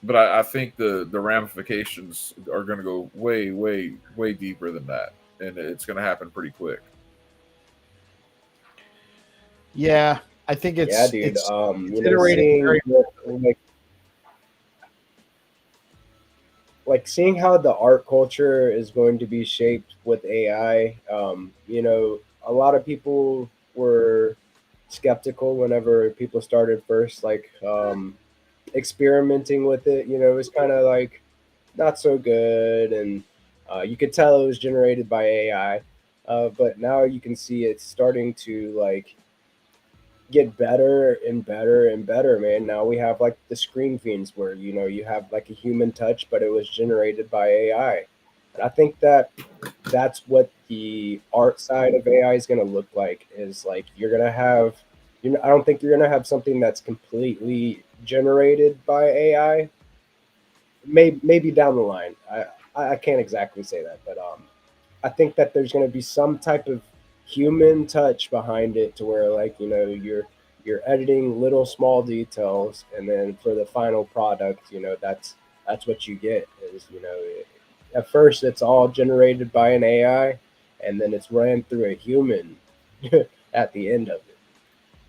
but I think the ramifications are going to go way, way, way deeper than that, and it's going to happen pretty quick. Yeah, I think Yeah, dude. it's Seeing very. seeing how the art culture is going to be shaped with AI. A lot of people were skeptical whenever people started first, experimenting with it. It was kind of like not so good, and you could tell it was generated by AI. But now you can see it's starting to get better and better and better, man. Now we have like the screen fiends where you have like a human touch, but it was generated by AI. And I think that that's what the art side of AI is going to look like. Is like you're going to have, I don't think you're going to have something that's completely generated by AI. Maybe down the line. I can't exactly say that, but I think that there's going to be some type of human touch behind it, to where you're editing little small details, and then for the final product, that's what you get. Is at first it's all generated by an AI, and then it's ran through a human at the end of it.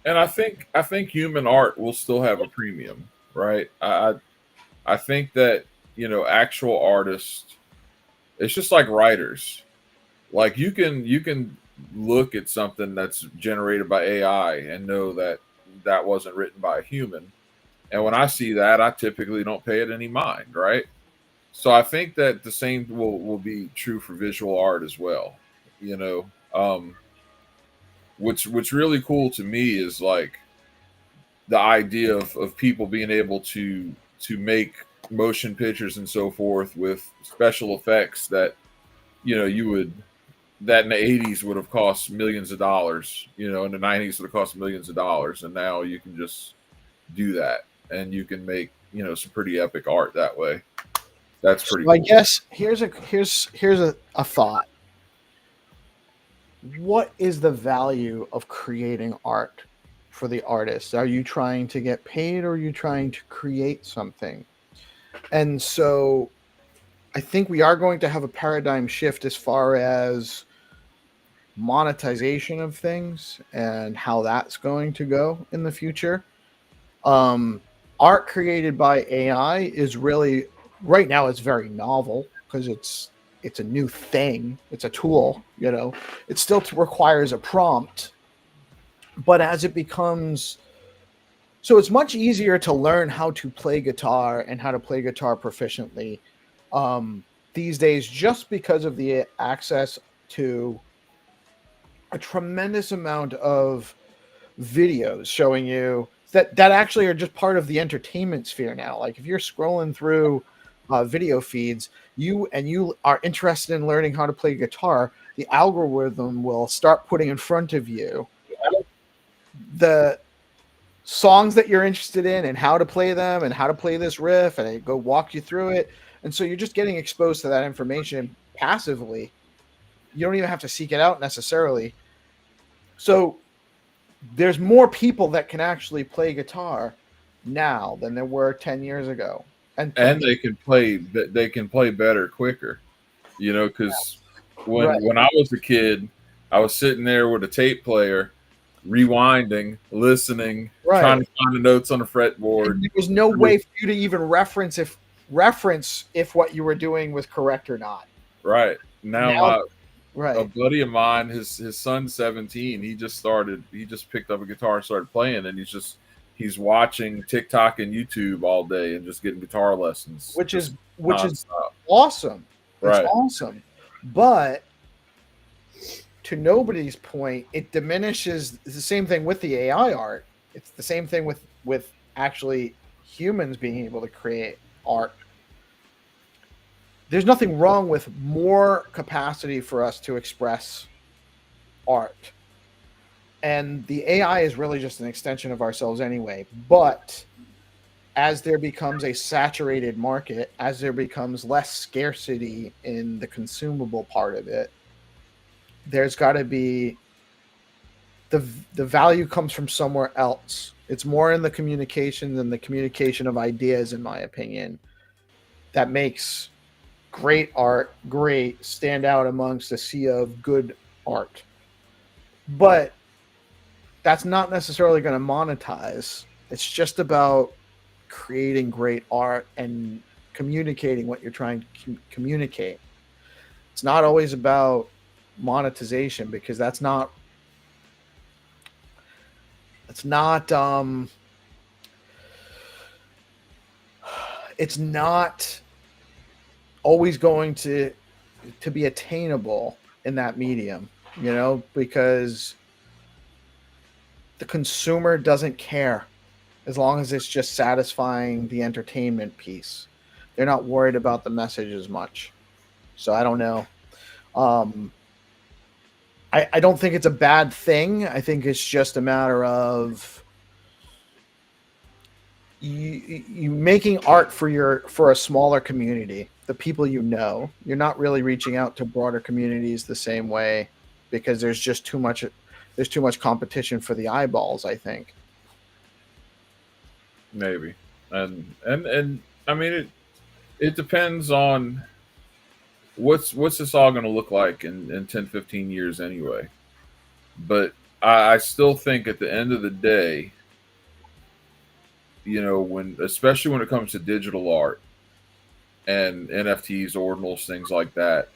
And I think human art will still have a premium, right? I think that, actual artists, it's just like writers. Like, you can look at something that's generated by AI and know that that wasn't written by a human. And when I see that, I typically don't pay it any mind, right? So I think that the same will be true for visual art as well. You know, what's really cool to me is like the idea of people being able to make motion pictures and so forth with special effects that, you would, that in the 80s would have cost millions of dollars, in the 90s would have cost millions of dollars, and now you can just do that, and you can make, some pretty epic art that way. That's pretty So I cool. guess here's a thought. What is the value of creating art for the artist? Are you trying to get paid, or are you trying to create something? And so I think we are going to have a paradigm shift as far as monetization of things and how that's going to go in the future. Um, Art created by AI is really, right now, it's very novel because it's a new thing. It's a tool. It still requires a prompt, but as it becomes, so it's much easier to learn how to play guitar and how to play guitar proficiently these days, just because of the access to a tremendous amount of videos showing you that actually are just part of the entertainment sphere now. Like, if you're scrolling through video feeds, you are interested in learning how to play guitar, the algorithm will start putting in front of you the songs that you're interested in and how to play them and how to play this riff, and they go walk you through it. And so you're just getting exposed to that information passively. You don't even have to seek it out necessarily. So there's more people that can actually play guitar now than there were 10 years ago. And they can play better quicker, you know, because when I was a kid, I was sitting there with a tape player, rewinding, listening, trying to find the notes on the fretboard. And there was no way for you to even reference if what you were doing was correct or not. Right. Now a buddy of mine, his son's 17. He just picked up a guitar and started playing, and he's watching TikTok and YouTube all day and just getting guitar lessons. Which is nonstop. Awesome. That's right. awesome. But to nobody's point, it diminishes. It's the same thing with the AI art. It's the same thing with actually humans being able to create art. There's nothing wrong with more capacity for us to express art. And the AI is really just an extension of ourselves anyway. But as there becomes a saturated market, as there becomes less scarcity in the consumable part of it, there's got to be the value comes from somewhere else. It's more in the communication than the communication of ideas, in my opinion, that makes great art stand out amongst a sea of good art. But that's not necessarily going to monetize. It's just about creating great art and communicating what you're trying to communicate. It's not always about monetization, because it's not always going to be attainable in that medium, you know, because the consumer doesn't care as long as it's just satisfying the entertainment piece. They're not worried about the message as much. So I don't know. I don't think it's a bad thing. I think it's just a matter of you making art for a smaller community, the people you know. You're not really reaching out to broader communities the same way, because there's just too much competition for the eyeballs, I think. Maybe. And I mean, it depends on what's this all going to look like in 10, 15 years anyway. But I still think at the end of the day, you know, especially when it comes to digital art and NFTs, ordinals, things like that,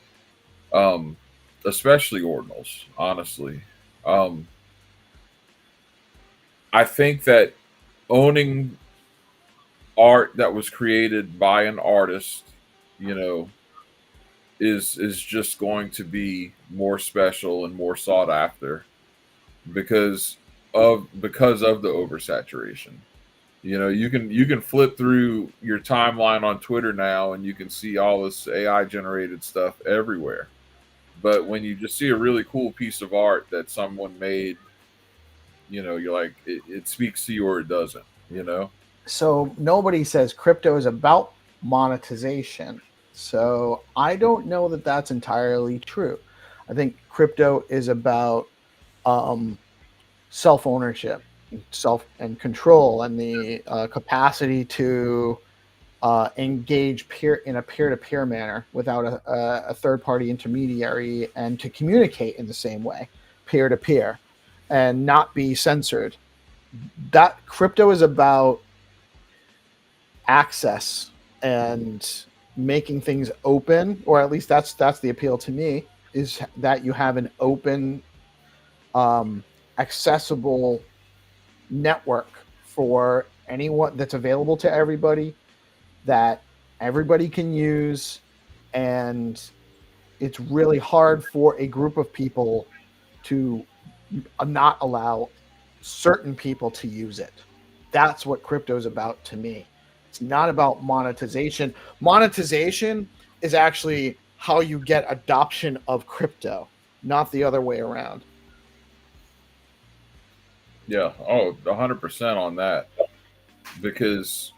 especially ordinals, honestly, I think that owning art that was created by an artist, you know, is just going to be more special and more sought after because of the oversaturation. You know, you can flip through your timeline on Twitter now and you can see all this AI generated stuff everywhere. But when you just see a really cool piece of art that someone made, you know, you're like, it speaks to you or it doesn't, you know? So nobody says crypto is about monetization. So I don't know that that's entirely true. I think crypto is about self-ownership, self and control, and the capacity to engage in a peer-to-peer manner without a third-party intermediary, and to communicate in the same way, peer-to-peer, and not be censored. That crypto is about access and making things open, or at least that's the appeal to me, is that you have an open, accessible network for anyone, that's available to everybody, that everybody can use, and it's really hard for a group of people to not allow certain people to use it. That's what crypto is about to me. It's not about monetization. Monetization is actually how you get adoption of crypto, not the other way around. Yeah. Oh, 100% on that. Because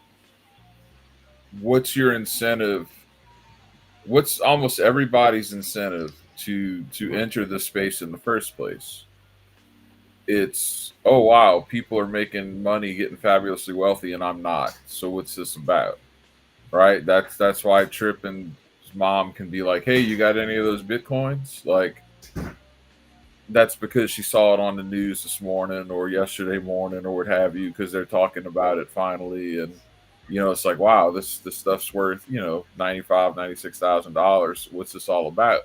what's your incentive? What's almost everybody's incentive to enter the space in the first place? It's, oh wow, people are making money, getting fabulously wealthy, and I'm not. So what's this about? Right? That's why Tripp and his mom can be like, hey, you got any of those bitcoins? Like, that's because she saw it on the news this morning or yesterday morning or what have you, because they're talking about it finally. And it's like, wow, this stuff's worth, $96,000. What's this all about?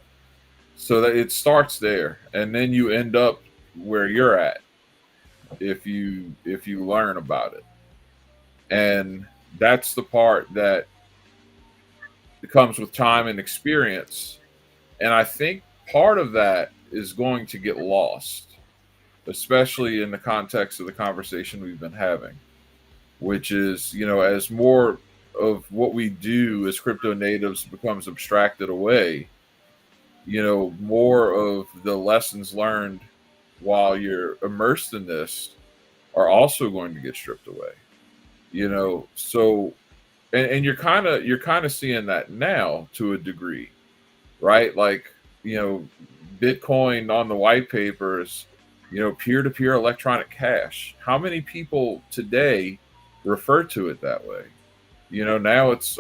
So that it starts there, and then you end up where you're at if you learn about it. And that's the part that comes with time and experience. And I think part of that is going to get lost, especially in the context of the conversation we've been having, which is, as more of what we do as crypto natives becomes abstracted away, more of the lessons learned while you're immersed in this are also going to get stripped away. So and you're kind of seeing that now to a degree, right? Like, Bitcoin on the white papers, peer-to-peer electronic cash. How many people today refer to it that way? Now it's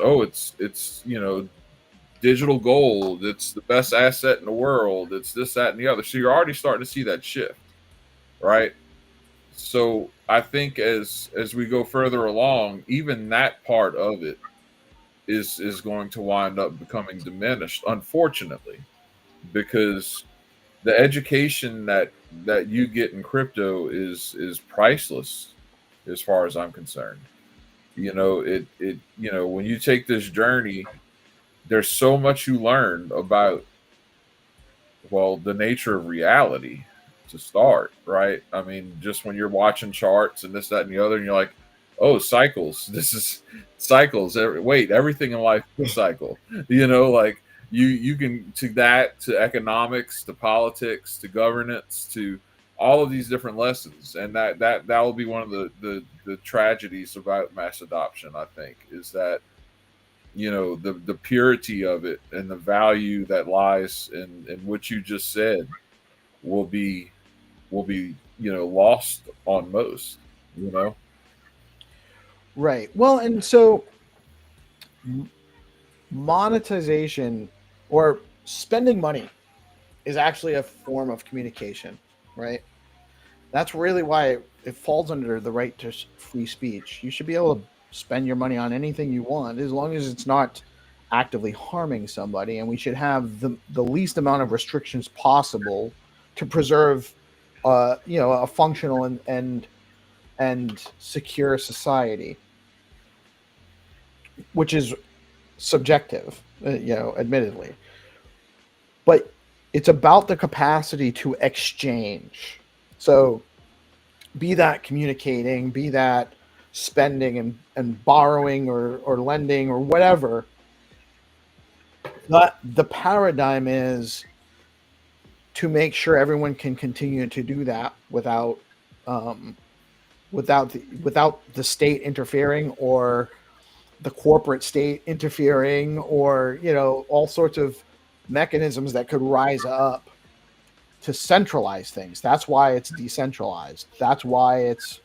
digital gold. It's the best asset in the world. It's this, that, and the other. So you're already starting to see that shift, right? So I think as we go further along, even that part of it is going to wind up becoming diminished, unfortunately, because the education that you get in crypto is priceless as far as I'm concerned. When you take this journey, there's so much you learn about, well, the nature of reality to start, right? I mean, just when you're watching charts and this, that, and the other, and you're like, oh, cycles. This is cycles. Wait, everything in life is a cycle. Like you can, to that, to economics, to politics, to governance, to all of these different lessons. And that will be one of the tragedies about mass adoption, I think, is that the purity of it and the value that lies in what you just said will be lost on most. Right. Well, and so monetization or spending money is actually a form of communication, right? That's really why it falls under the right to free speech. You should be able to spend your money on anything you want as long as it's not actively harming somebody, and we should have the least amount of restrictions possible to preserve a functional and secure society, which is subjective, admittedly, but it's about the capacity to exchange. So be that communicating, be that spending and borrowing or lending or whatever. The paradigm is to make sure everyone can continue to do that without the state interfering, or the corporate state interfering, or all sorts of mechanisms that could rise up to centralize things. That's why it's decentralized. That's why it's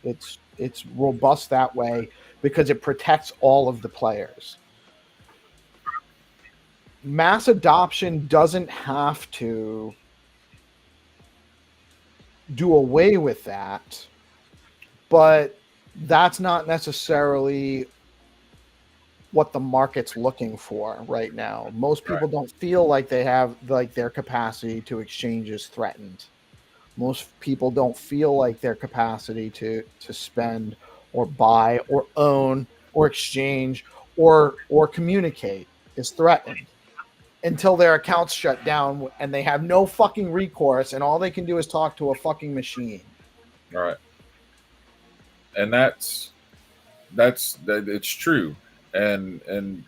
robust that way, because it protects all of the players. Mass adoption doesn't have to do away with that, but that's not necessarily what the market's looking for right now. Most people don't feel like they have their capacity to exchange is threatened. Most people don't feel like their capacity to spend or buy or own or exchange or communicate is threatened, until their accounts shut down and they have no fucking recourse, and all they can do is talk to a fucking machine. All right. And that's it's true. And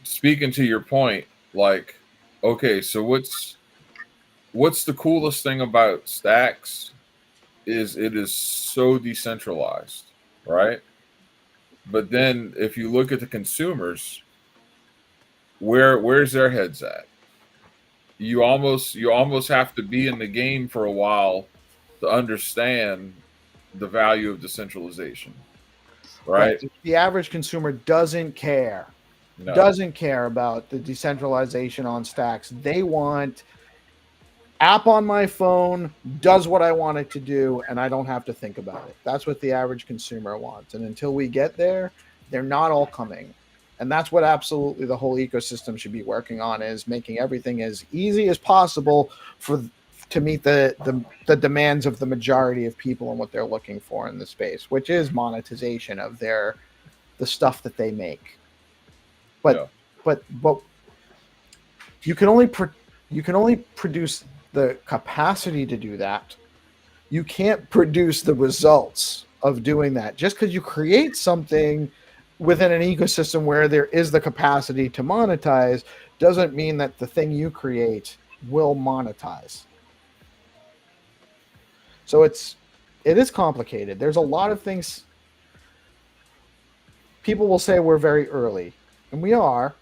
speaking to your point, like, okay, so what's the coolest thing about Stacks is it is so decentralized, right? But then if you look at the consumers, where's their heads at? You almost have to be in the game for a while to understand the value of decentralization, Right. right? The average consumer doesn't care. No, Doesn't care about the decentralization on Stacks. They want app on my phone, does what I want it to do, and I don't have to think about it. That's what the average consumer wants. And until we get there, they're not all coming. And that's what absolutely the whole ecosystem should be working on, is making everything as easy as possible for to meet the demands of the majority of people and what they're looking for in the space, which is monetization of the stuff that they make. But yeah, but you can only produce the capacity to do that. You can't produce the results of doing that. Just because you create something within an ecosystem where there is the capacity to monetize doesn't mean that the thing you create will monetize. So it is complicated. There's a lot of things. People will say we're very early, and we are,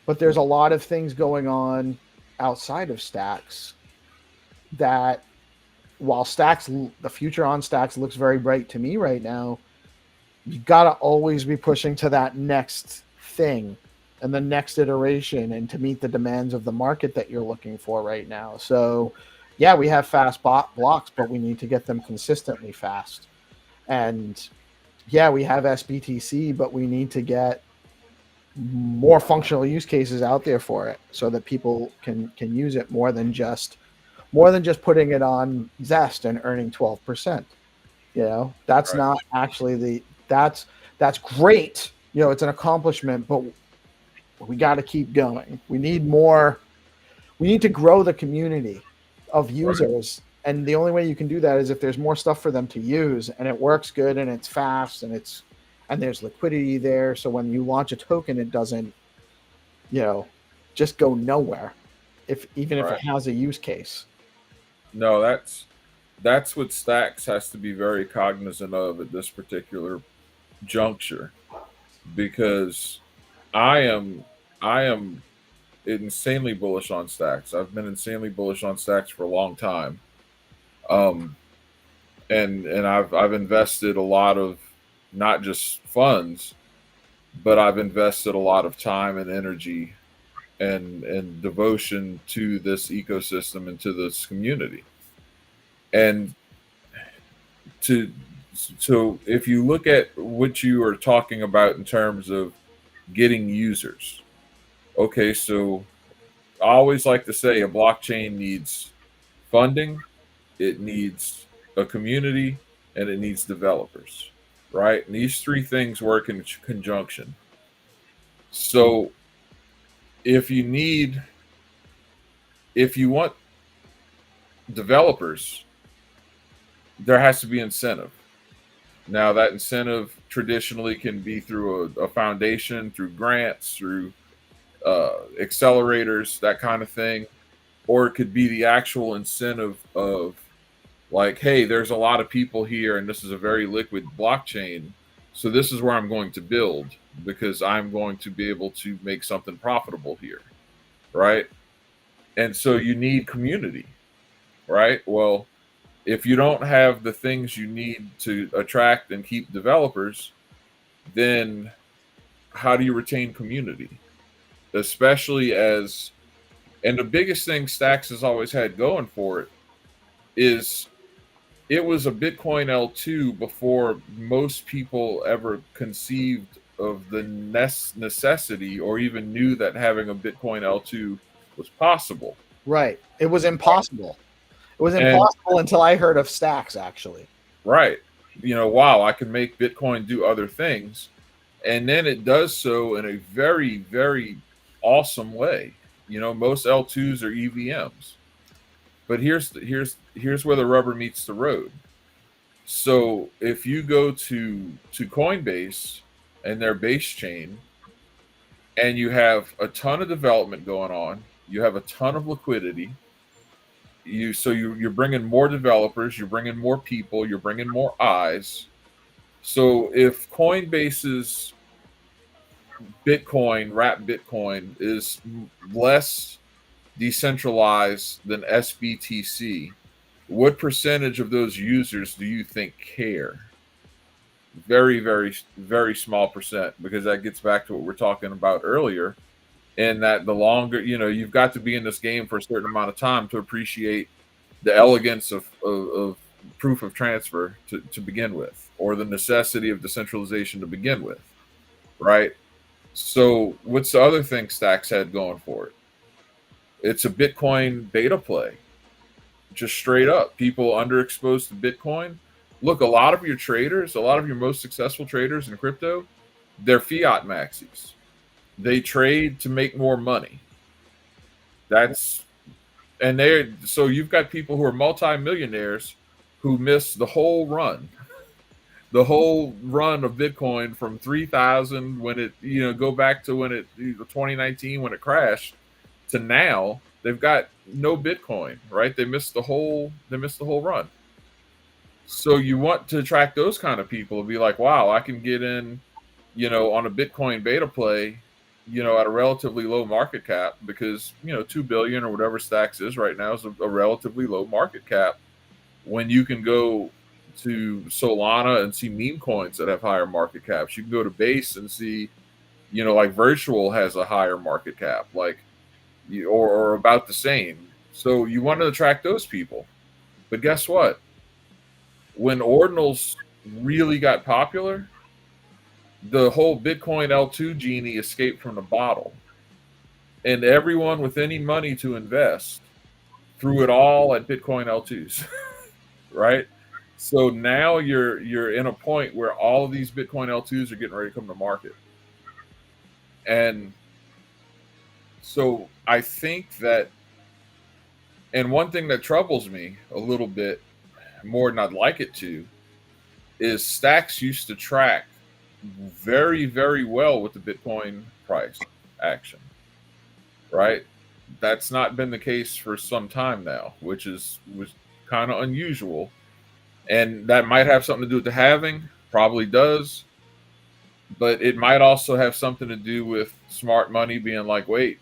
but there's a lot of things going on outside of Stacks that, while Stacks, the future on Stacks looks very bright to me right now, you got to always be pushing to that next thing and the next iteration and to meet the demands of the market that you're looking for right now. So yeah, we have fast blocks, but we need to get them consistently fast. And yeah, we have SBTC, but we need to get more functional use cases out there for it so that people can use it more than just putting it on Zest and earning 12%. That's right. not actually that's great. It's an accomplishment, but we got to keep going. We need more. We need to grow the community of users. Right. And the only way you can do that is if there's more stuff for them to use and it works good and it's fast and there's liquidity there. So when you launch a token, it doesn't, just go nowhere. Even if it has a use case. No, that's what Stacks has to be very cognizant of at this particular juncture, because I am insanely bullish on Stacks. I've been insanely bullish on Stacks for a long time. And I've invested a lot of not just funds, but I've invested a lot of time and energy and devotion to this ecosystem and to this community. And so if you look at what you are talking about in terms of getting users, okay, so I always like to say a blockchain needs funding, it needs a community, and it needs developers, right? And these three things work in conjunction. So if you want developers, there has to be incentive. Now, that incentive traditionally can be through a foundation, through grants, through accelerators, that kind of thing. Or it could be the actual incentive of, like, hey, there's a lot of people here and this is a very liquid blockchain. So this is where I'm going to build because I'm going to be able to make something profitable here, right? And so you need community, right? Well, if you don't have the things you need to attract and keep developers, then how do you retain community? Especially and the biggest thing Stacks has always had going for it is it was a Bitcoin L2 before most people ever conceived of the necessity or even knew that having a Bitcoin L2 was possible. Right. It was impossible. It was impossible until I heard of Stacks, actually. Right. Wow, I can make Bitcoin do other things. And then it does so in a very, very awesome way. Most L2s are EVMs. But here's where the rubber meets the road. So if you go to Coinbase and their base chain, and you have a ton of development going on, you have a ton of liquidity. You're bringing more developers, you're bringing more people, you're bringing more eyes. So if Coinbase's Bitcoin, wrap Bitcoin, is less decentralized than SBTC, what percentage of those users do you think care? Very, very, very small percent, because that gets back to what we're talking about earlier. And that the longer, you've got to be in this game for a certain amount of time to appreciate the elegance of proof of transfer to begin with, or the necessity of decentralization to begin with, right? So what's the other thing Stacks had going for it? It's a Bitcoin beta play. Just straight up. People underexposed to Bitcoin. Look, a lot of your traders, a lot of your most successful traders in crypto, they're fiat maxis. They trade to make more money. So you've got people who are multimillionaires who miss the whole run of Bitcoin from 3,000 when it, go back to when it, 2019 when it crashed, to now. They've got no Bitcoin, right? They missed the whole run. So you want to attract those kind of people and be like, wow, I can get in, on a Bitcoin beta play, at a relatively low market cap, because, 2 billion or whatever Stacks is right now is a relatively low market cap, when you can go to Solana and see meme coins that have higher market caps. You can go to Base and see, like Virtual has a higher market cap, like, or about the same. So you want to attract those people. But guess what? When ordinals really got popular, the whole Bitcoin L2 genie escaped from the bottle. And everyone with any money to invest threw it all at Bitcoin L2s, right? So now you're in a point where all of these Bitcoin L2s are getting ready to come to market. And so I think that, and one thing that troubles me a little bit more than I'd like it to, is Stacks used to track very, very well with the Bitcoin price action, right? That's not been the case for some time now, which was kind of unusual. And that might have something to do with the halving, probably does. But it might also have something to do with smart money being like, wait,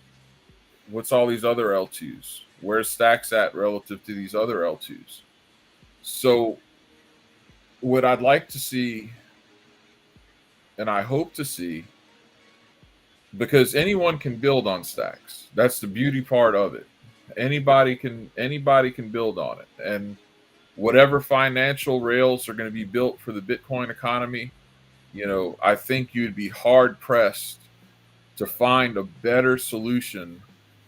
what's all these other L2s? Where's Stacks at relative to these other L2s? So what I'd like to see, and I hope to see, because anyone can build on Stacks. That's the beauty part of it. Anybody can build on it. And whatever financial rails are going to be built for the Bitcoin economy, I think you'd be hard pressed to find a better solution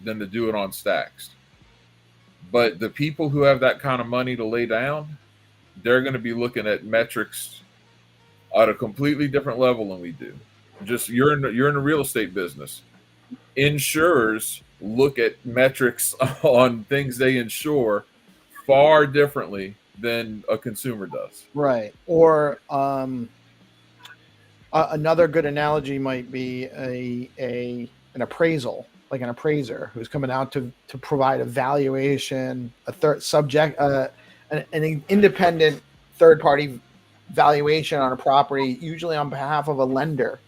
than to do it on Stacks. But the people who have that kind of money to lay down, they're going to be looking at metrics at a completely different level than we do. Just you're in the real estate business. Insurers look at metrics on things they insure far differently than a consumer does. Right. Or another good analogy might be an appraisal, like an appraiser who's coming out to provide a valuation, a third subject, an independent third party valuation on a property, usually on behalf of a lender,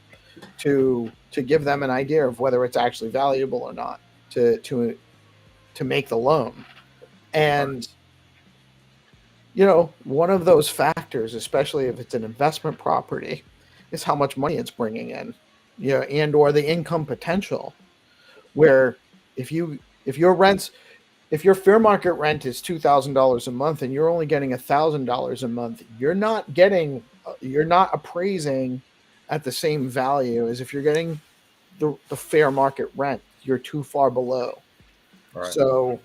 to give them an idea of whether it's actually valuable or not to make the loan. And one of those factors, especially if it's an investment property, is how much money it's bringing in, and or the income potential. Where if your fair market rent is $2,000 a month and you're only getting $1,000 a month, you're not appraising at the same value as if you're getting the fair market rent. You're too far below. Right. So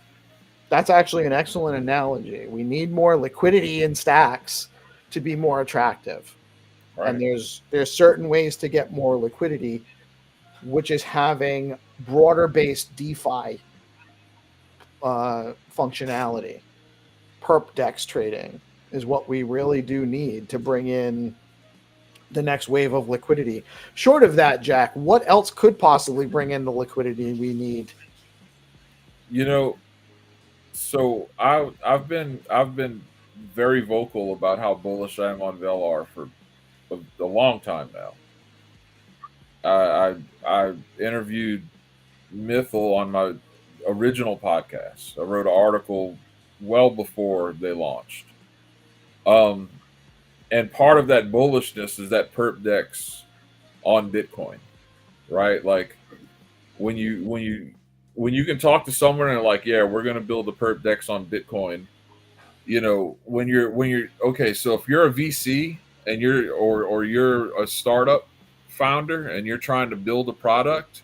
that's actually an excellent analogy. We need more liquidity in Stacks to be more attractive. Right. And there's certain ways to get more liquidity, which is having broader based DeFi functionality, perp dex trading, is what we really do need to bring in the next wave of liquidity. Short of that, Jack, what else could possibly bring in the liquidity we need? You know, so I've been very vocal about how bullish I am on Velar for a long time now. I interviewed Mythal on my original podcast. I wrote an article well before they launched. And part of that bullishness is that perp dex on Bitcoin, right? Like when you can talk to someone and like, yeah, we're going to build a perp dex on Bitcoin. You know, when you're okay, so if you're a VC and you're a startup founder and you're trying to build a product,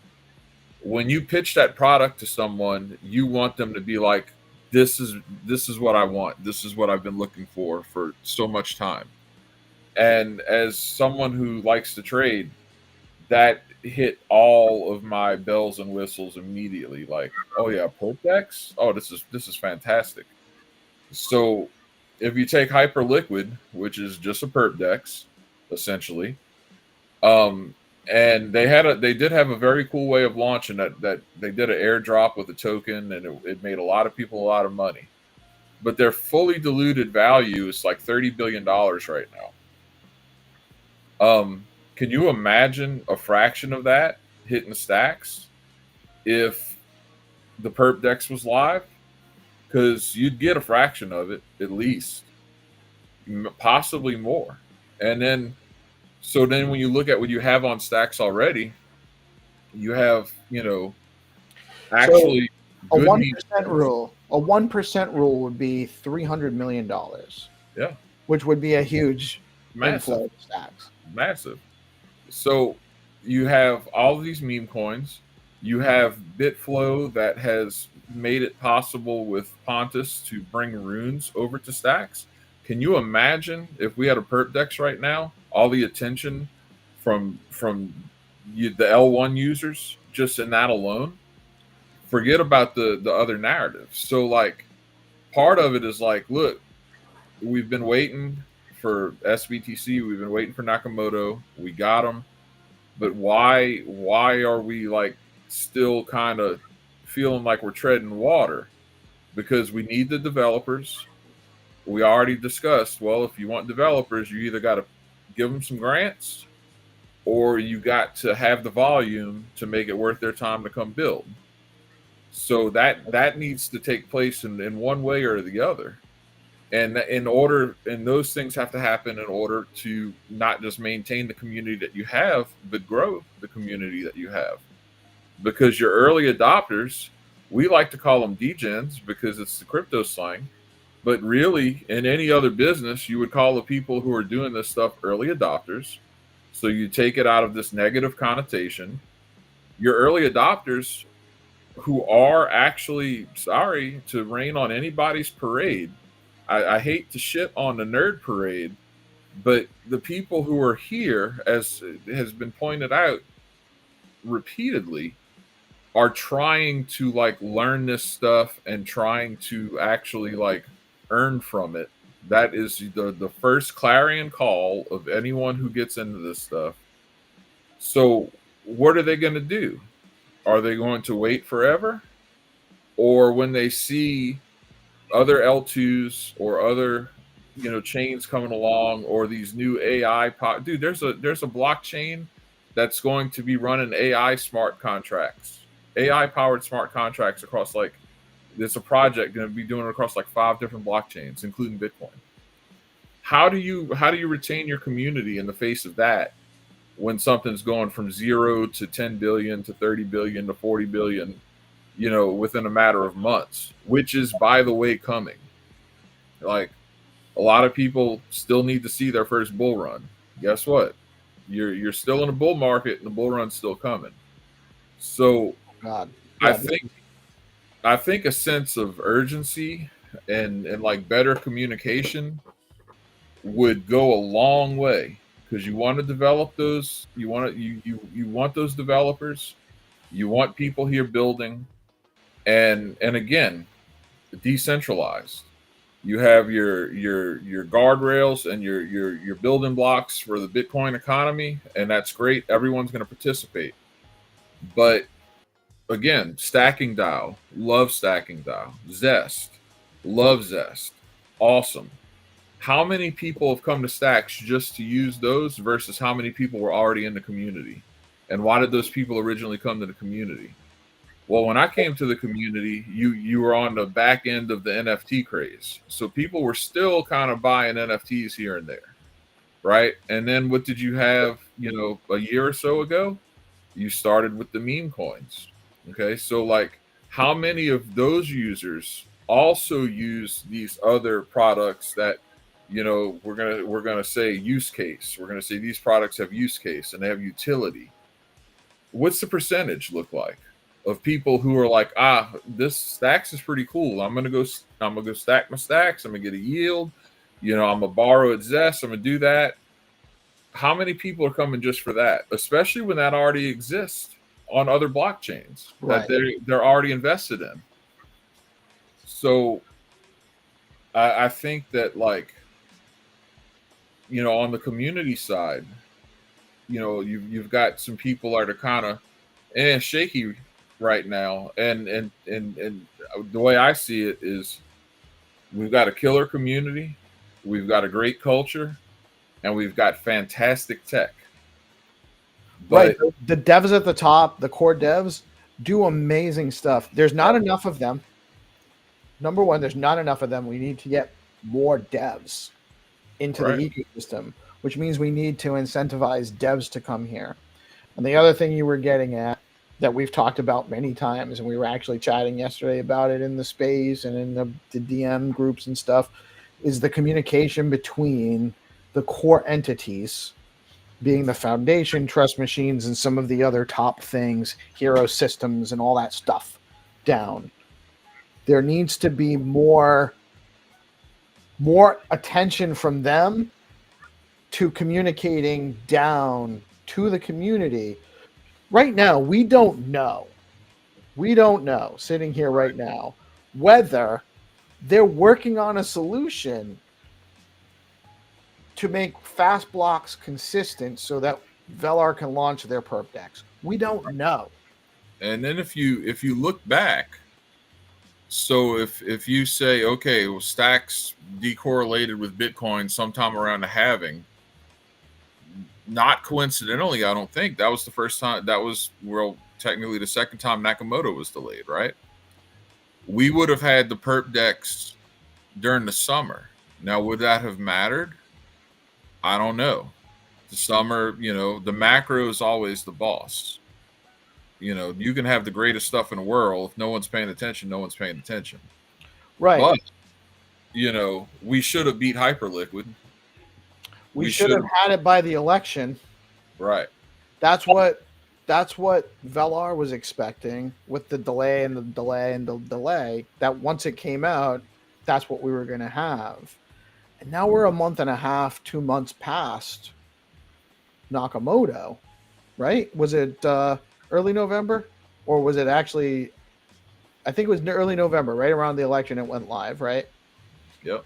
when you pitch that product to someone, you want them to be like, this is what I want. This is what I've been looking for so much time. And as someone who likes to trade, that hit all of my bells and whistles immediately. Like, oh yeah, perp dex? Oh, this is fantastic. So if you take Hyperliquid, which is just a perp dex, essentially, and they did have a very cool way of launching that they did an airdrop with a token, and it made a lot of people a lot of money. But their fully diluted value is like $30 billion right now. Can you imagine a fraction of that hitting stacks if the perp dex was live? Because you'd get a fraction of it at least, possibly more. And then when you look at what you have on stacks already, you have, actually a 1% rule. A 1% rule would be $300 million. Yeah, which would be a huge massive inflow of stacks. Massive. So you have all of these meme coins. You have Bitflow that has made it possible with Pontus to bring runes over to stacks. Can you imagine if we had a perp dex right now, all the attention from the L1 users just in that alone? Forget about the other narratives. So like part of it is like, look, we've been waiting for SBTC, we've been waiting for Nakamoto, we got him, but why are we like still kind of feeling like we're treading water? Because we need the developers. We already discussed, well, if you want developers, you either got to give them some grants or you got to have the volume to make it worth their time to come build. So that needs to take place in one way or the other. And those things have to happen in order to not just maintain the community that you have, but grow the community that you have. Because your early adopters, we like to call them degens because it's the crypto slang, but really in any other business, you would call the people who are doing this stuff early adopters. So you take it out of this negative connotation. Your early adopters who are actually, sorry to rain on anybody's parade, I hate to shit on the nerd parade, but the people who are here, as has been pointed out repeatedly, are trying to like learn this stuff and trying to actually like earn from it. That is the first clarion call of anyone who gets into this stuff. So what are they going to do? Are they going to wait forever? Or when they see other L2s or other chains coming along, or these new AI dude, there's a blockchain that's going to be running AI powered smart contracts across, like, there's a project going to be doing it across like 5 different blockchains, including Bitcoin. How do you retain your community in the face of that when something's going from 0 to 10 billion to 30 billion to 40 billion, within a matter of months, which is, by the way, coming? Like, a lot of people still need to see their first bull run. Guess what? You're still in a bull market, and the bull run's still coming. So God. Yeah, I think a sense of urgency and like better communication would go a long way, because you want to develop those. You want those developers. You want people here building. And again, decentralized. You have your guardrails and your building blocks for the Bitcoin economy, and that's great. Everyone's going to participate. But again, stacking dial, love stacking dial. Zest, love Zest, awesome. How many people have come to Stacks just to use those versus how many people were already in the community? And why did those people originally come to the community? Well, when I came to the community, you were on the back end of the NFT craze. So people were still kind of buying NFTs here and there, right? And then what did you have, a year or so ago? You started with the meme coins. Okay, so like how many of those users also use these other products that we're gonna say use case. We're gonna say these products have use case and they have utility. What's the percentage look like of people who are like, this stacks is pretty cool. I'm gonna go stack my stacks. I'm gonna get a yield. I'm gonna borrow at Zest. I'm gonna do that. How many people are coming just for that? Especially when that already exists on other blockchains that they're already invested in. So I think that on the community side, you've got some people that are kind of shaky right now, and the way I see it is we've got a killer community, we've got a great culture, and we've got fantastic tech. But the devs at the top, the core devs, do amazing stuff. There's not enough of them. Number one, there's not enough of them. We need to get more devs into the ecosystem, which means we need to incentivize devs to come here. And the other thing you were getting at that we've talked about many times, and we were actually chatting yesterday about it in the space and in the DM groups and stuff, is the communication between the core entities, being the foundation, trust machines, and some of the other top things, hero systems and all that stuff down. There needs to be more attention from them to communicating down to the community. Right now, we don't know sitting here right now whether they're working on a solution to make fast blocks consistent so that Velar can launch their perp decks. We don't know. And then if you look back, so if you say, okay, well, Stacks decorrelated with Bitcoin sometime around the halving, not coincidentally, I don't think that was the first time. That was, well, technically the second time Nakamoto was delayed, right? We would have had the perp decks during the summer. Now, would that have mattered? I don't know. The summer, the macro is always the boss. You can have the greatest stuff in the world. If no one's paying attention, no one's paying attention. Right. But, we should have beat Hyperliquid. We should have had it by the election. Right. That's what Velar was expecting with the delay and the delay and the delay, that once it came out, that's what we were going to have. And now we're a month and a half, 2 months past Nakamoto, right? Was it early November, or was it actually, I think it was early November, right around the election it went live, right? Yep.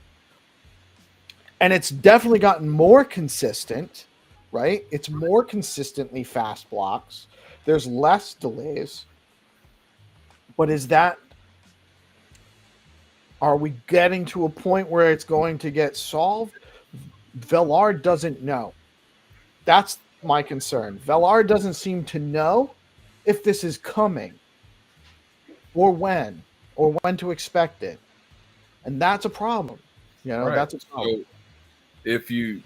And it's definitely gotten more consistent, right? It's more consistently fast blocks. There's less delays. But are we getting to a point where it's going to get solved? Velar doesn't know. That's my concern. Velar doesn't seem to know if this is coming or when to expect it. And that's a problem. Right. That's a problem. So if you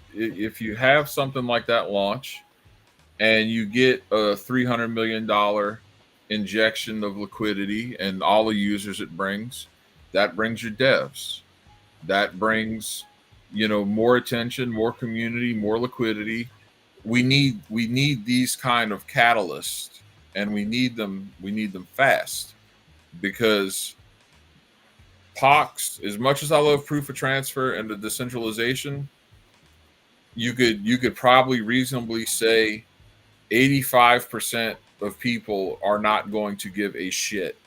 have something like that launch and you get a $300 million injection of liquidity and all the users it brings, that brings your devs. That brings, more attention, more community, more liquidity. We need these kind of catalysts, and we need them fast, because POX, as much as I love proof of transfer and the decentralization, you could probably reasonably say 85% of people are not going to give a shit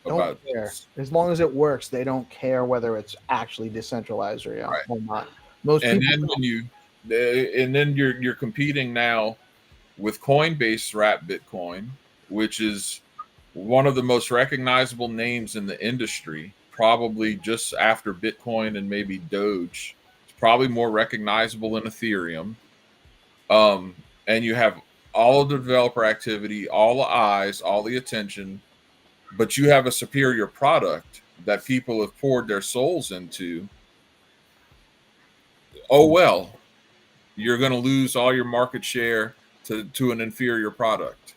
don't about care. this. As long as it works, they don't care whether it's actually decentralized or Right. not. Most And people then don't. when you and then you're competing now with Coinbase wrapped Bitcoin, which is one of the most recognizable names in the industry, probably just after Bitcoin and maybe Doge. It's probably more recognizable than Ethereum. And you have all of the developer activity, all the eyes, all the attention, but you have a superior product that people have poured their souls into. Oh well, you're going to lose all your market share to an inferior product.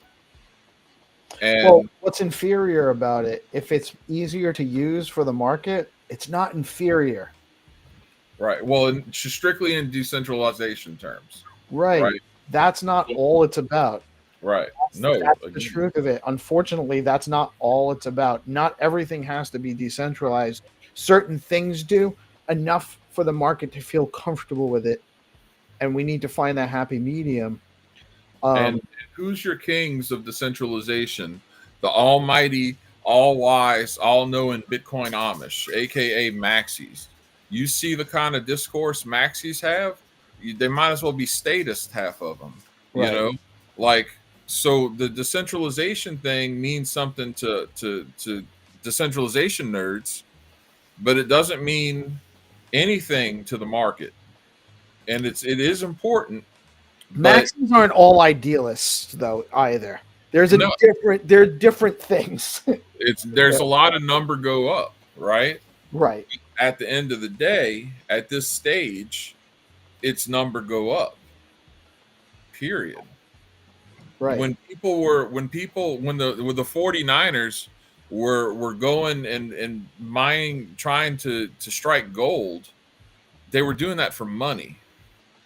Well, And what's inferior about it? If it's easier to use for the market, it's not inferior. right, well, strictly in decentralization terms, right, Right. That's not all it's about. right. No, That's the again, truth of it. Unfortunately, that's not all it's about. Not everything has to be decentralized. Certain things do enough for the market to feel comfortable with it, and we need to find that happy medium. and who's your kings of decentralization? The almighty, all wise, all knowing Bitcoin Amish, aka maxis. You see the kind of discourse maxis have, they might as well be statist, half of them, you Right. know, like, so the decentralization thing means something to decentralization nerds, but it doesn't mean anything to the market. And it is important, but Maxis aren't all idealists, though, either. no, They're different things. there's a lot of number go up, right? Right. At the end of the day, at this stage, it's number go up. Period. Right. When the 49ers were going and mining, trying to strike gold, they were doing that for money.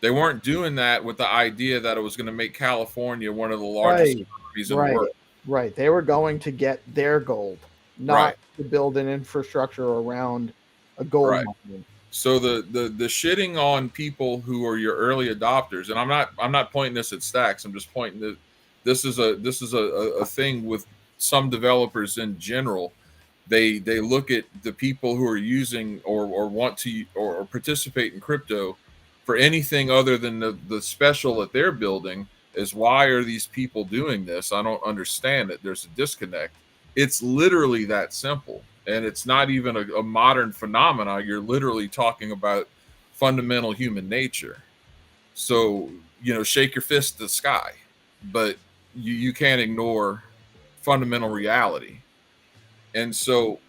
They weren't doing that with the idea that it was going to make California one of the largest Right. economies in the Right. world. Right. They were going to get their gold, Right, not to build an infrastructure around a gold right. mine. So the shitting on people who are your early adopters, and I'm not pointing this at Stacks. I'm just pointing that this is a thing with some developers in general. They look at the people who are using or want to or participate in crypto for anything other than the special that they're building, is why are these people doing this? I don't understand it. There's a disconnect. It's literally that simple. And it's not even a modern phenomena. You're literally talking about fundamental human nature. So, shake your fist at the sky, but you can't ignore fundamental reality. And so,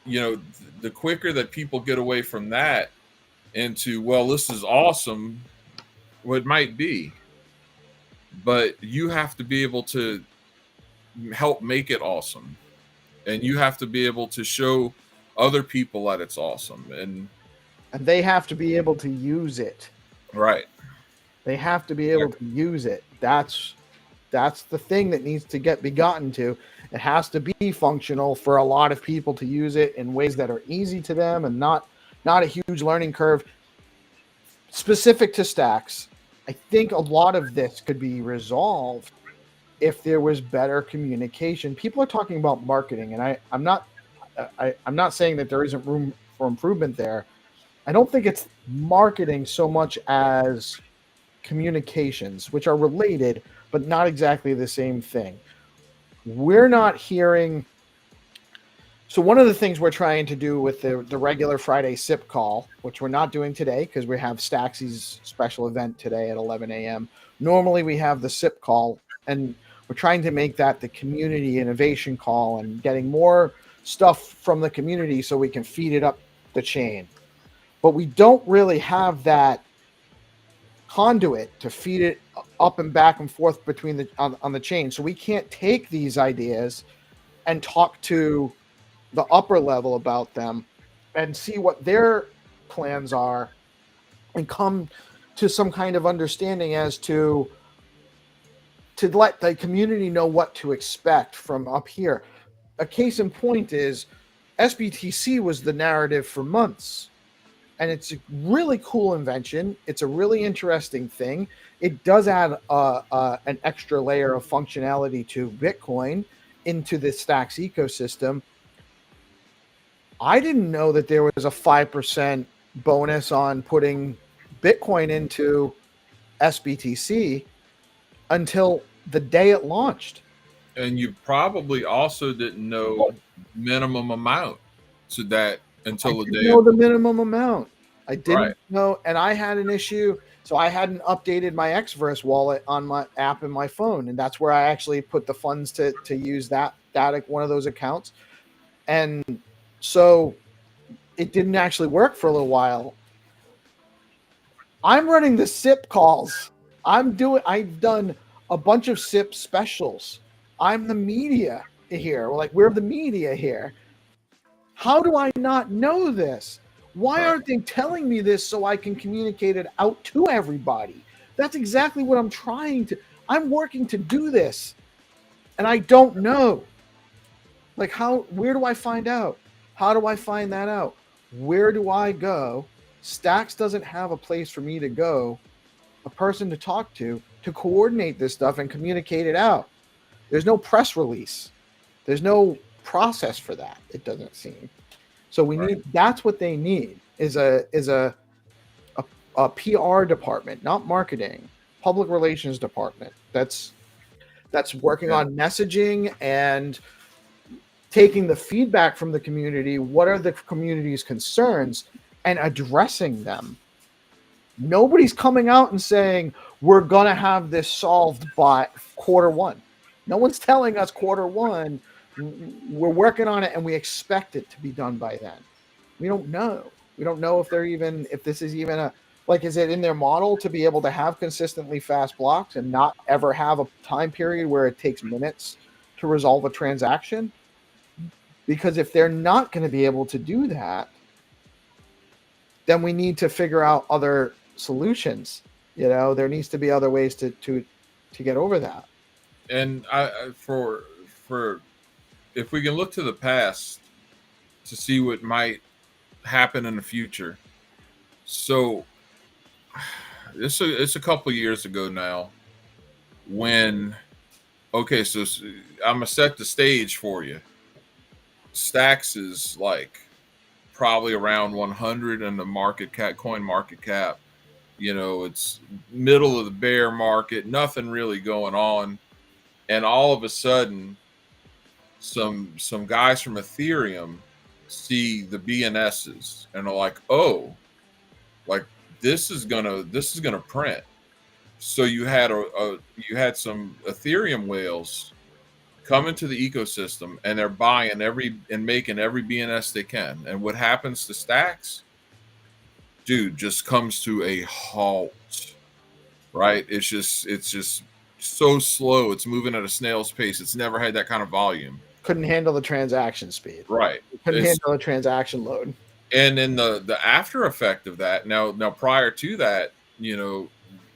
the quicker that people get away from that into, well, this is awesome, well, it might be, but you have to be able to help make it awesome. And you have to be able to show other people that it's awesome. And They have to be able to use it. right. They have to be able to use it. That's the thing that needs to be gotten to. It has to be functional for a lot of people to use it in ways that are easy to them and not a huge learning curve. Specific to Stacks, I think a lot of this could be resolved if there was better communication. People are talking about marketing, and I'm not saying that there isn't room for improvement there. I don't think it's marketing so much as communications, which are related, but not exactly the same thing. We're not hearing. So one of the things we're trying to do with the regular Friday SIP call, which we're not doing today because we have Staxy's special event today at 11 a.m. Normally we have the SIP call, and we're trying to make that the community innovation call and getting more stuff from the community so we can feed it up the chain. But we don't really have that conduit to feed it up and back and forth between on the chain. So we can't take these ideas and talk to the upper level about them and see what their plans are and come to some kind of understanding as to let the community know what to expect from up here. A case in point is SBTC was the narrative for months. And it's a really cool invention. It's a really interesting thing. It does add an extra layer of functionality to Bitcoin into the Stacks ecosystem. I didn't know that there was a 5% bonus on putting Bitcoin into SBTC until the day it launched. And you probably also didn't know minimum amount to that I until the didn't day. know the minimum amount. I didn't Right. know, and I had an issue. So I hadn't updated my Xverse wallet on my app in my phone, and that's where I actually put the funds to use that one of those accounts. And so it didn't actually work for a little while. I'm running the SIP calls. I've done a bunch of SIP specials. I'm the media here. Like, we're the media here. How do I not know this? Why Right. aren't they telling me this so I can communicate it out to everybody? That's exactly what I'm working to do this, and I don't know. Like, where do I find out? How do I find that out? Where do I go? Stacks doesn't have a place for me to go, a person to talk to coordinate this stuff and communicate it out. There's no press release. There's no process for that, it doesn't seem. So that's what they need is a PR department, not marketing, public relations department. That's working on messaging and taking the feedback from the community. What are the community's concerns and addressing them? Nobody's coming out and saying we're going to have this solved by Q1. No one's telling us Q1. We're working on it and we expect it to be done by then. We don't know. We don't know if this is even is it in their model to be able to have consistently fast blocks and not ever have a time period where it takes minutes to resolve a transaction? Because if they're not going to be able to do that, then we need to figure out other solutions. There needs to be other ways to get over that. And for if we can look to the past to see what might happen in the future. So it's a couple of years ago now when, okay, so I'm gonna set the stage for you. Stacks is like probably around 100 in the coin market cap. It's middle of the bear market, nothing really going on. And all of a sudden, some guys from Ethereum see the BNSs and are like, oh, like this is gonna print. So you had some Ethereum whales come into the ecosystem and they're buying making every BNS they can. And what happens to Stacks? Dude, just comes to a halt. Right? It's just so slow. It's moving at a snail's pace. It's never had that kind of volume. Couldn't handle the transaction speed. Right. Couldn't handle the transaction load. And then the after effect of that, now prior to that, the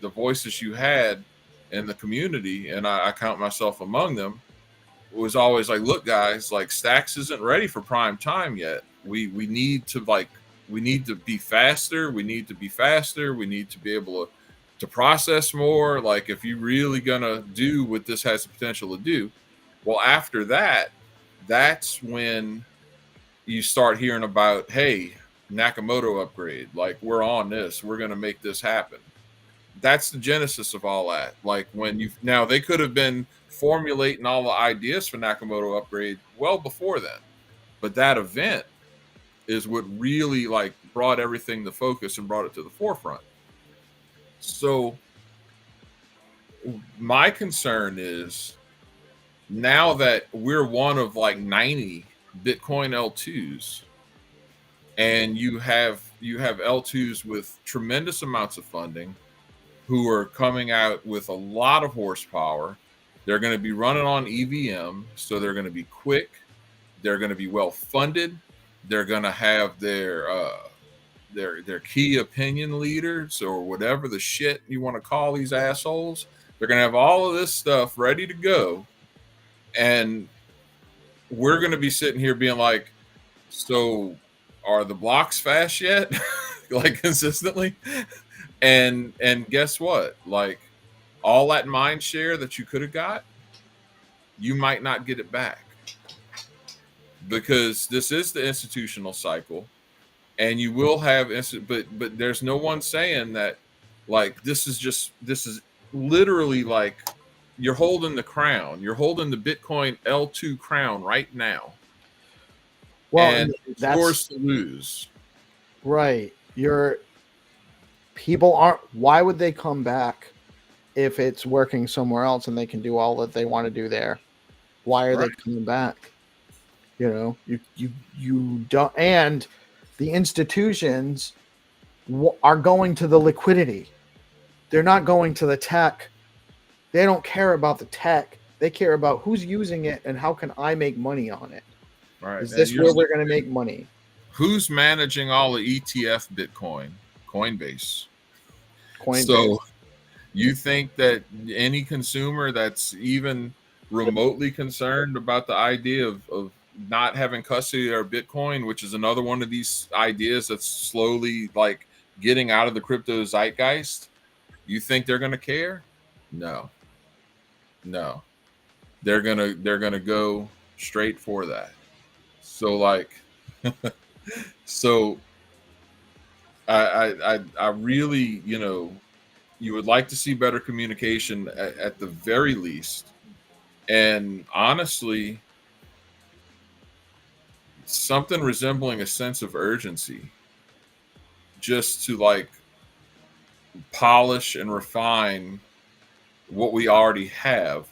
voices you had in the community, and I count myself among them, was always like, look, guys, like Stacks isn't ready for prime time yet. We need to be faster. We need to be faster. We need to be able to process more. Like, if you're really gonna do what this has the potential to do. Well, after that, that's when you start hearing about, hey, Nakamoto upgrade. Like, we're on this. We're gonna make this happen. That's the genesis of all that. Like, now they could have been formulating all the ideas for Nakamoto upgrade well before then, but that event is what really like brought everything to focus and brought it to the forefront. So my concern is, now that we're one of like 90 Bitcoin L2s, and you have L2s with tremendous amounts of funding who are coming out with a lot of horsepower. They're going to be running on EVM, so they're going to be quick. They're going to be well funded. They're going to have their key opinion leaders, or whatever the shit you want to call these assholes. They're going to have all of this stuff ready to go. And we're going to be sitting here being like, so are the blocks fast yet? Like, consistently? And guess what? Like, all that mind share that you could have got, you might not get it back. because this is the institutional cycle, and you will have but there's no one saying that like this is literally like you're holding the crown. You're holding the Bitcoin L2 crown right now, Well, and and it's that's yours to lose. right. People aren't. Why would they come back if it's working somewhere else and they can do all that they want to do there? Why are they Right. coming back? You don't. And the institutions are going to the liquidity. They're not going to the tech. They don't care about the tech. They care about who's using it and how can I make money on it. Right. Is And this where we're going to make money? who's managing all the ETF Bitcoin? Coinbase. Coinbase. So you think that any consumer that's even remotely concerned about the idea of not having custody of their Bitcoin, which is another one of these ideas that's slowly like getting out of the crypto zeitgeist, you think they're going to care? No. No. They're going to go straight for that. So like so I really, you would like to see better communication at the very least. And honestly, something resembling a sense of urgency just to like polish and refine what we already have.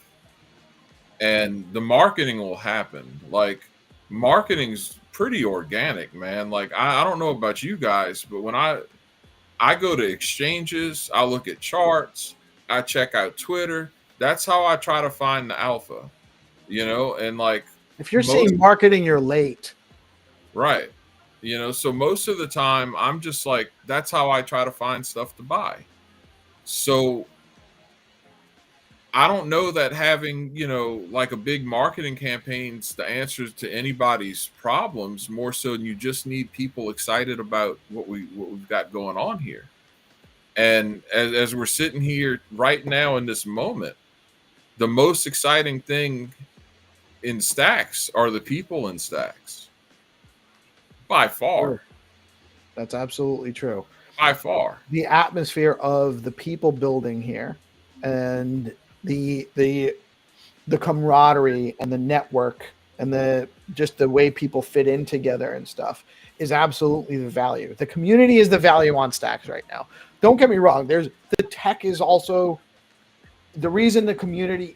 And the marketing will happen. Like, marketing's pretty organic, man. Like, I don't know about you guys, but when I go to exchanges, I look at charts, I check out Twitter. That's how I try to find the alpha, and like If you're most, seeing marketing, you're late. right. So most of the time I'm just like, that's how I try to find stuff to buy. So I don't know that having, like a big marketing campaign's the answers to anybody's problems, more so than you just need people excited about what we've got going on here. And as we're sitting here right now in this moment, the most exciting thing in Stacks are the people in Stacks. By far. Sure. That's absolutely true. By far. The atmosphere of the people building here and the camaraderie and the network and the way people fit in together and stuff is absolutely the value. The community is the value on Stacks right now. Don't get me wrong. The tech is also the reason the community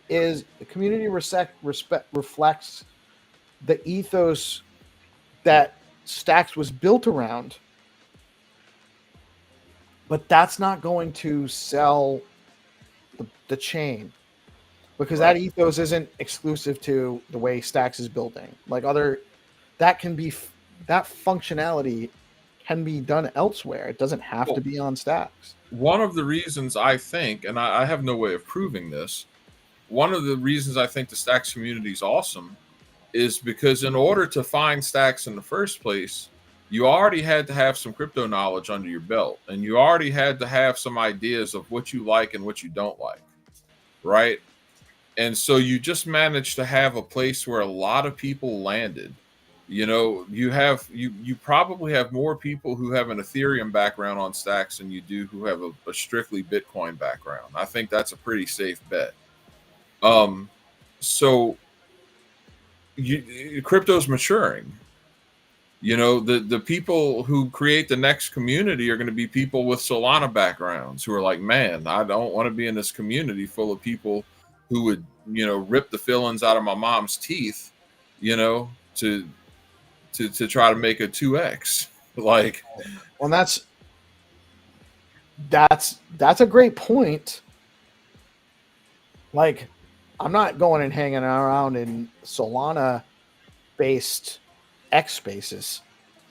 reflects the ethos that Stacks was built around, but that's not going to sell the chain because Right. that ethos isn't exclusive to the way Stacks is building. Like that functionality can be done elsewhere. It doesn't have to be on Stacks. One of the reasons I think, and I have no way of proving this, one of the reasons I think the Stacks community is awesome is because in order to find Stacks in the first place, you already had to have some crypto knowledge under your belt, and you already had to have some ideas of what you like and what you don't like, right? And so you just managed to have a place where a lot of people landed. You probably have more people who have an Ethereum background on Stacks than you do who have a strictly Bitcoin background. I think that's a pretty safe bet. So crypto's maturing. The people who create the next community are going to be people with Solana backgrounds who are like, man, I don't want to be in this community full of people who would, rip the fillings out of my mom's teeth, to try to make a 2x. Like, well, that's a great point. Like, I'm not going and hanging around in Solana based X spaces,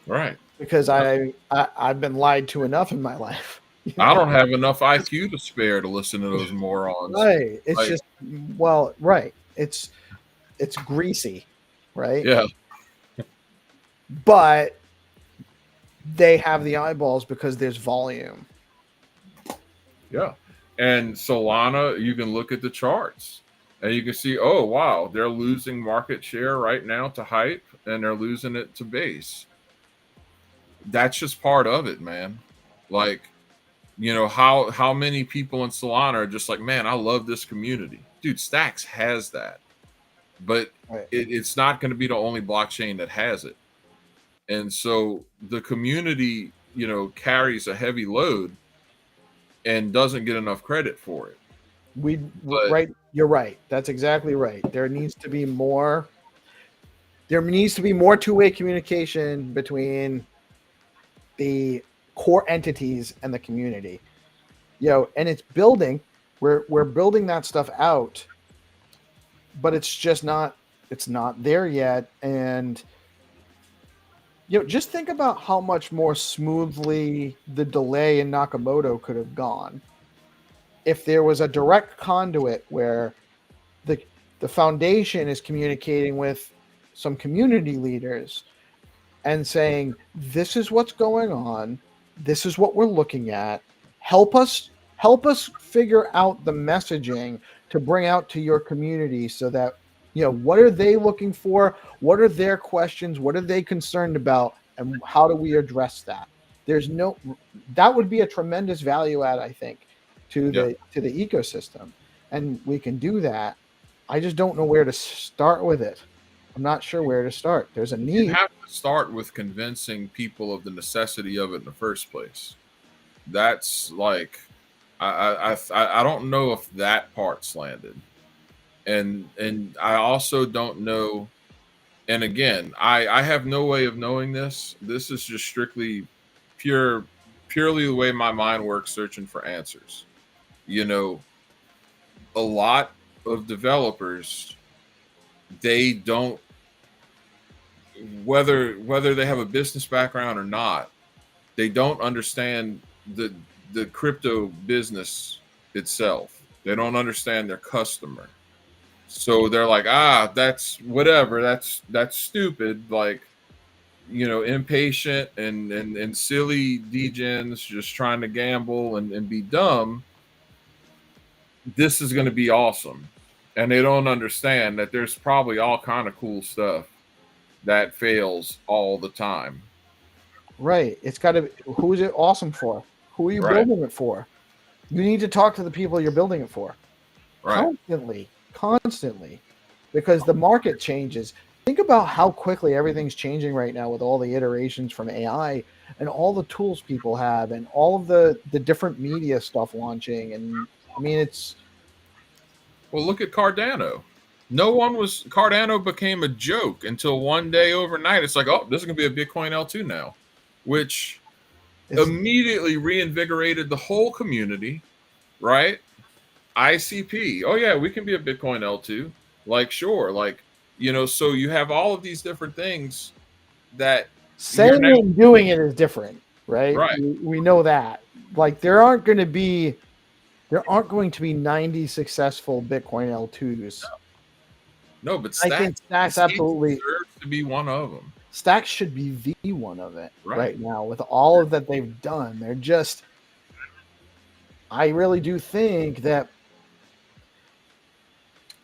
right? Because I've been lied to enough in my life. I don't have enough IQ to spare to listen to those morons. Right. It's right. It's greasy, right? Yeah. But they have the eyeballs because there's volume. Yeah. And Solana, you can look at the charts. And you can see, oh wow, they're losing market share right now to hype, and they're losing it to base. That's just part of it, man. Like, how many people in Solana are just like, man, I love this community. Dude, Stacks has that. But Right. it's not going to be the only blockchain that has it. And so the community, carries a heavy load and doesn't get enough credit for it. But Right. You're right. That's exactly right. There needs to be more two-way communication between the core entities and the community. And it's building. We're building that stuff out, but it's not there yet. And just think about how much more smoothly the delay in Nakamoto could have gone if there was a direct conduit where the foundation is communicating with some community leaders and saying, this is what's going on, this is what we're looking at, help us figure out the messaging to bring out to your community, so that what are they looking for, what are their questions, what are they concerned about, and how do we address that. That would be a tremendous value add, I think, to the ecosystem, and we can do that. I just don't know where to start with it. I'm not sure where to start. There's a need. You have to start with convincing people of the necessity of it in the first place. That's like, I don't know if that part's landed, and I also don't know. And again, I have no way of knowing this. This is just strictly purely the way my mind works, searching for answers. A lot of developers, they don't, whether they have a business background or not, they don't understand the crypto business itself. They don't understand their customer. So they're like, that's whatever, that's stupid, like, impatient and silly degens just trying to gamble and be dumb. This is going to be awesome. And they don't understand that there's probably all kind of cool stuff that fails all the time. Right. It's got to. Who is it awesome for? Who are you building it for? You need to talk to the people you're building it for. Right. Constantly, because the market changes. Think about how quickly everything's changing right now with all the iterations from AI and all the tools people have and all of the different media stuff launching. And I mean, well, look at Cardano. Cardano became a joke until one day overnight, it's like, oh, this is going to be a Bitcoin L2 now, which immediately reinvigorated the whole community, right? ICP. Oh yeah, we can be a Bitcoin L2. Like, sure. Like, so you have all of these different things that saying and doing it is different, right? Right. We know that. Like, there aren't going to be 90 successful Bitcoin L2s. No, but I think Stacks absolutely deserves to be one of them. Stacks should be the one of it right now with all of that they've done. They're just, I really do think that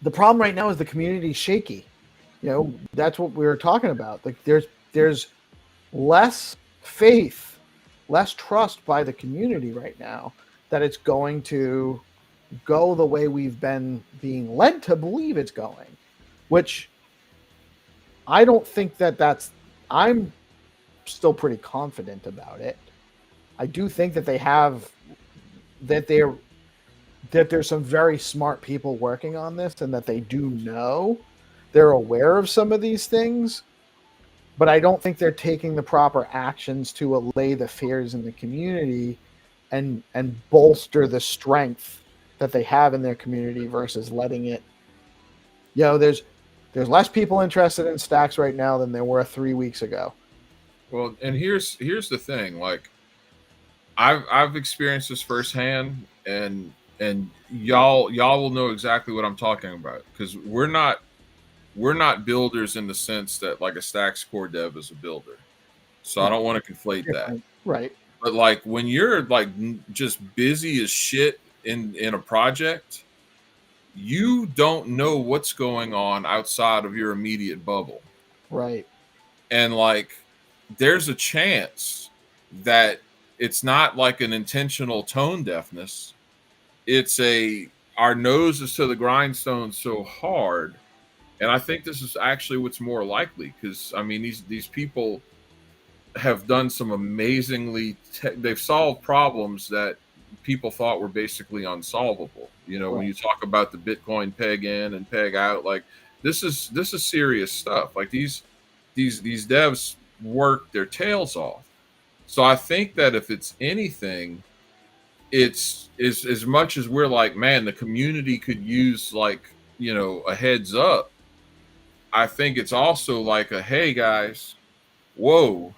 the problem right now is the community's shaky. That's what we were talking about. Like, there's less faith, less trust by the community right now that it's going to go the way we've been being led to believe it's going, which I don't think I'm still pretty confident about it. I do think that there's some very smart people working on this, and that they do know, they're aware of some of these things, but I don't think they're taking the proper actions to allay the fears in the community and bolster the strength that they have in their community versus letting it. There's less people interested in Stacks right now than there were 3 weeks ago. Well, and here's the thing. Like, I've experienced this firsthand, and y'all will know exactly what I'm talking about, because we're not builders in the sense that like a Stacks core dev is a builder. So I don't want to conflate that. Right. But like, when you're like just busy as shit in a project, you don't know what's going on outside of your immediate bubble. Right. And like, there's a chance that it's not like an intentional tone deafness. It's our nose is to the grindstone so hard. And I think this is actually what's more likely, because I mean, these people have done some amazingly, they've solved problems that people thought were basically unsolvable. You know, Right. when you talk about the Bitcoin peg in and peg out, like this is serious stuff. Like these devs work their tails off. So I think that if it's anything, it's as much as we're like, man, the community could use like, you know, a heads up. I think it's also like a, hey guys, whoa,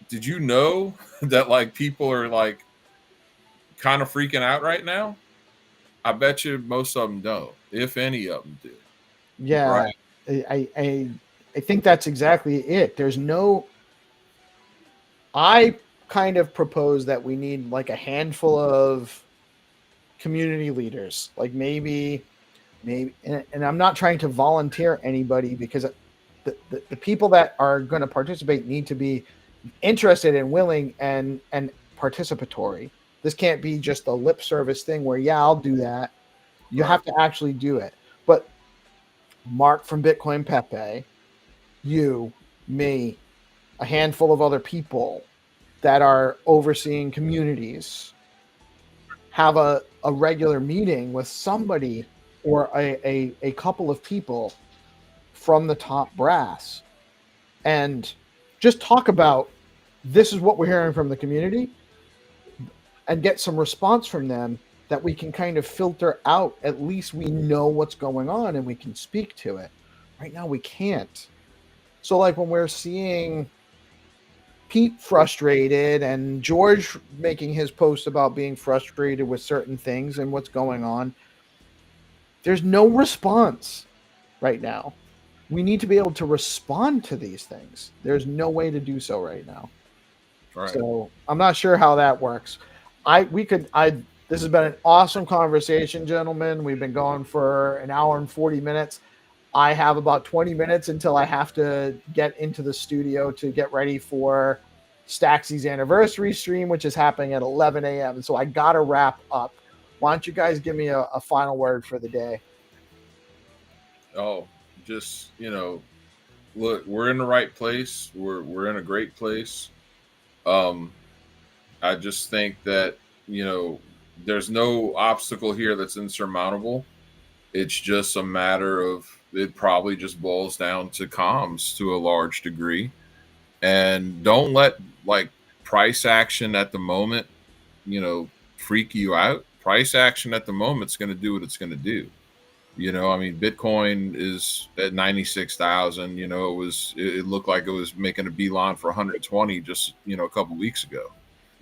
did you know that like people are like kind of freaking out right now? I bet you most of them don't, if any of them do. Yeah. Right. I think that's exactly it. There's no, I kind of propose that we need like a handful of community leaders, like maybe, and I'm not trying to volunteer anybody, because the people that are going to participate need to be interested and willing and participatory. This can't be just a lip service thing where, yeah, I'll do that. You Right. have to actually do it. But Mark from Bitcoin Pepe, you, me, a handful of other people that are overseeing communities have a regular meeting with somebody or a couple of people from the top brass and just talk about, this is what we're hearing from the community, and get some response from them that we can kind of filter out. At least we know what's going on and we can speak to it. Right now we can't. So like when we're seeing Pete frustrated and George making his post about being frustrated with certain things and what's going on, there's no response right now. We need to be able to respond to these things. There's no way to do so right now. Right. So I'm not sure how that works. This has been an awesome conversation, gentlemen. We've been going for an hour and 40 minutes. I have about 20 minutes until I have to get into the studio to get ready for Staxy's anniversary stream, which is happening at 11 a.m. And so I got to wrap up. Why don't you guys give me a final word for the day? Oh, just, you know, look, we're in the right place. We're in a great place. I just think that, you know, there's no obstacle here that's insurmountable. It's just a matter of, it probably just boils down to comms to a large degree. And don't let like price action at the moment, you know, freak you out. Price action at the moment is going to do what it's going to do. You know, I mean, Bitcoin is at 96,000. You know, it looked like it was making a beeline for 120 just, you know, a couple weeks ago.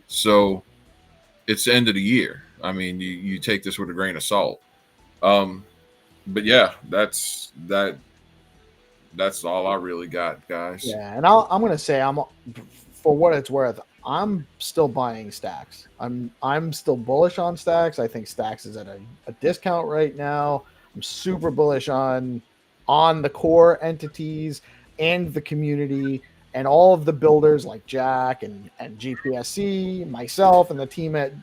So it's the end of the year. I mean, you take this with a grain of salt. But yeah, that's all I really got, guys. Yeah, and I'm gonna say, for what it's worth, I'm still buying Stacks. I'm still bullish on Stacks. I think Stacks is at a discount right now. I'm super bullish on the core entities and the community and all of the builders like Jack and GPSC, myself, and the team at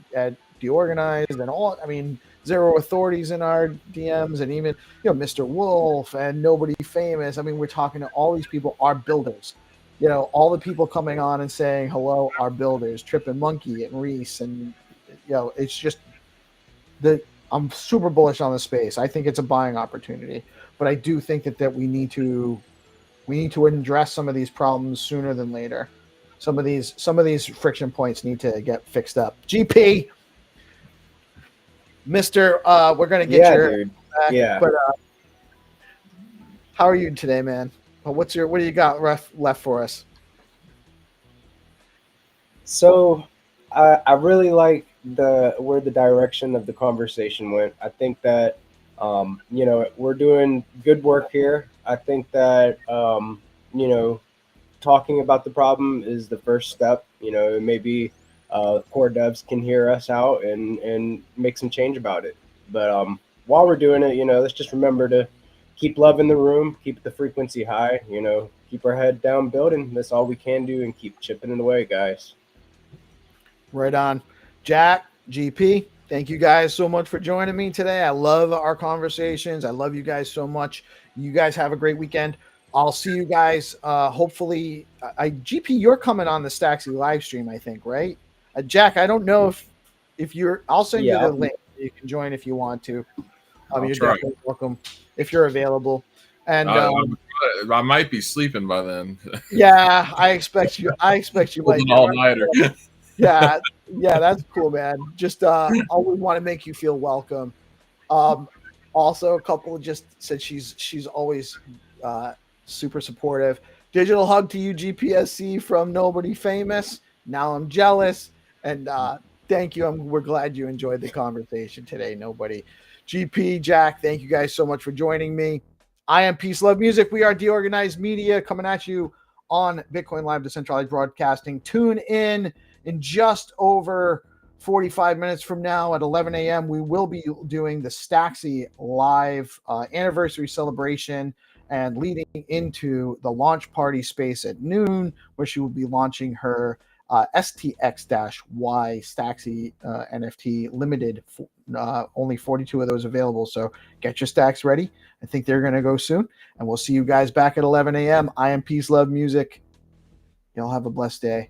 DeOrganized, and all. I mean, Zero Authorities in our DMs, and even, you know, Mr. Wolf and Nobody Famous. I mean, we're talking to all these people, our builders. You know, all the people coming on and saying hello, our builders, Trip and Monkey and Reese, and you know, it's just I'm super bullish on the space. I think it's a buying opportunity, but I do think that we need to address some of these problems sooner than later. Some of these friction points need to get fixed up. GP, Mister, we're gonna get your dude. back, Yeah. but how are you today, man? What do you got left for us? So I really like where the direction of the conversation went. I think that you know, we're doing good work here. I think that you know, talking about the problem is the first step. You know, maybe core devs can hear us out and make some change about it. But while we're doing it, let's just remember to keep love in the room, keep the frequency high, keep our head down building. That's all we can do, and keep chipping it away, guys. Right on. Jack, GP, thank you guys so much for joining me today. I love our conversations. I love you guys so much. You guys have a great weekend. I'll see you guys. Hopefully, GP, you're coming on the Staxy live stream, I think, right? Jack, I don't know if you're. I'll send you Yeah, the link. You can join if you want to. I'll You're try. definitely welcome if you're available. And I might be sleeping by then. yeah, I expect you. Might. All nighter. Yeah, that's cool, man. Just always want to make you feel welcome. Also, a couple just said she's always super supportive. Digital hug to you, GPSC from Nobody Famous. Now I'm jealous, and thank you. We're glad you enjoyed the conversation today. Nobody, GP, Jack. Thank you guys so much for joining me. I am Peace Love Music. We are DeOrganized Media, coming at you on Bitcoin Live Decentralized Broadcasting. Tune in just over 45 minutes from now at 11 a.m. We will be doing the Staxy Live anniversary celebration and leading into the launch party space at noon, where she will be launching her STX-Y Staxy NFT limited. Only 42 of those available, so get your stacks ready. I think they're going to go soon, and we'll see you guys back at 11 a.m. I am Peace Love Music. Y'all have a blessed day.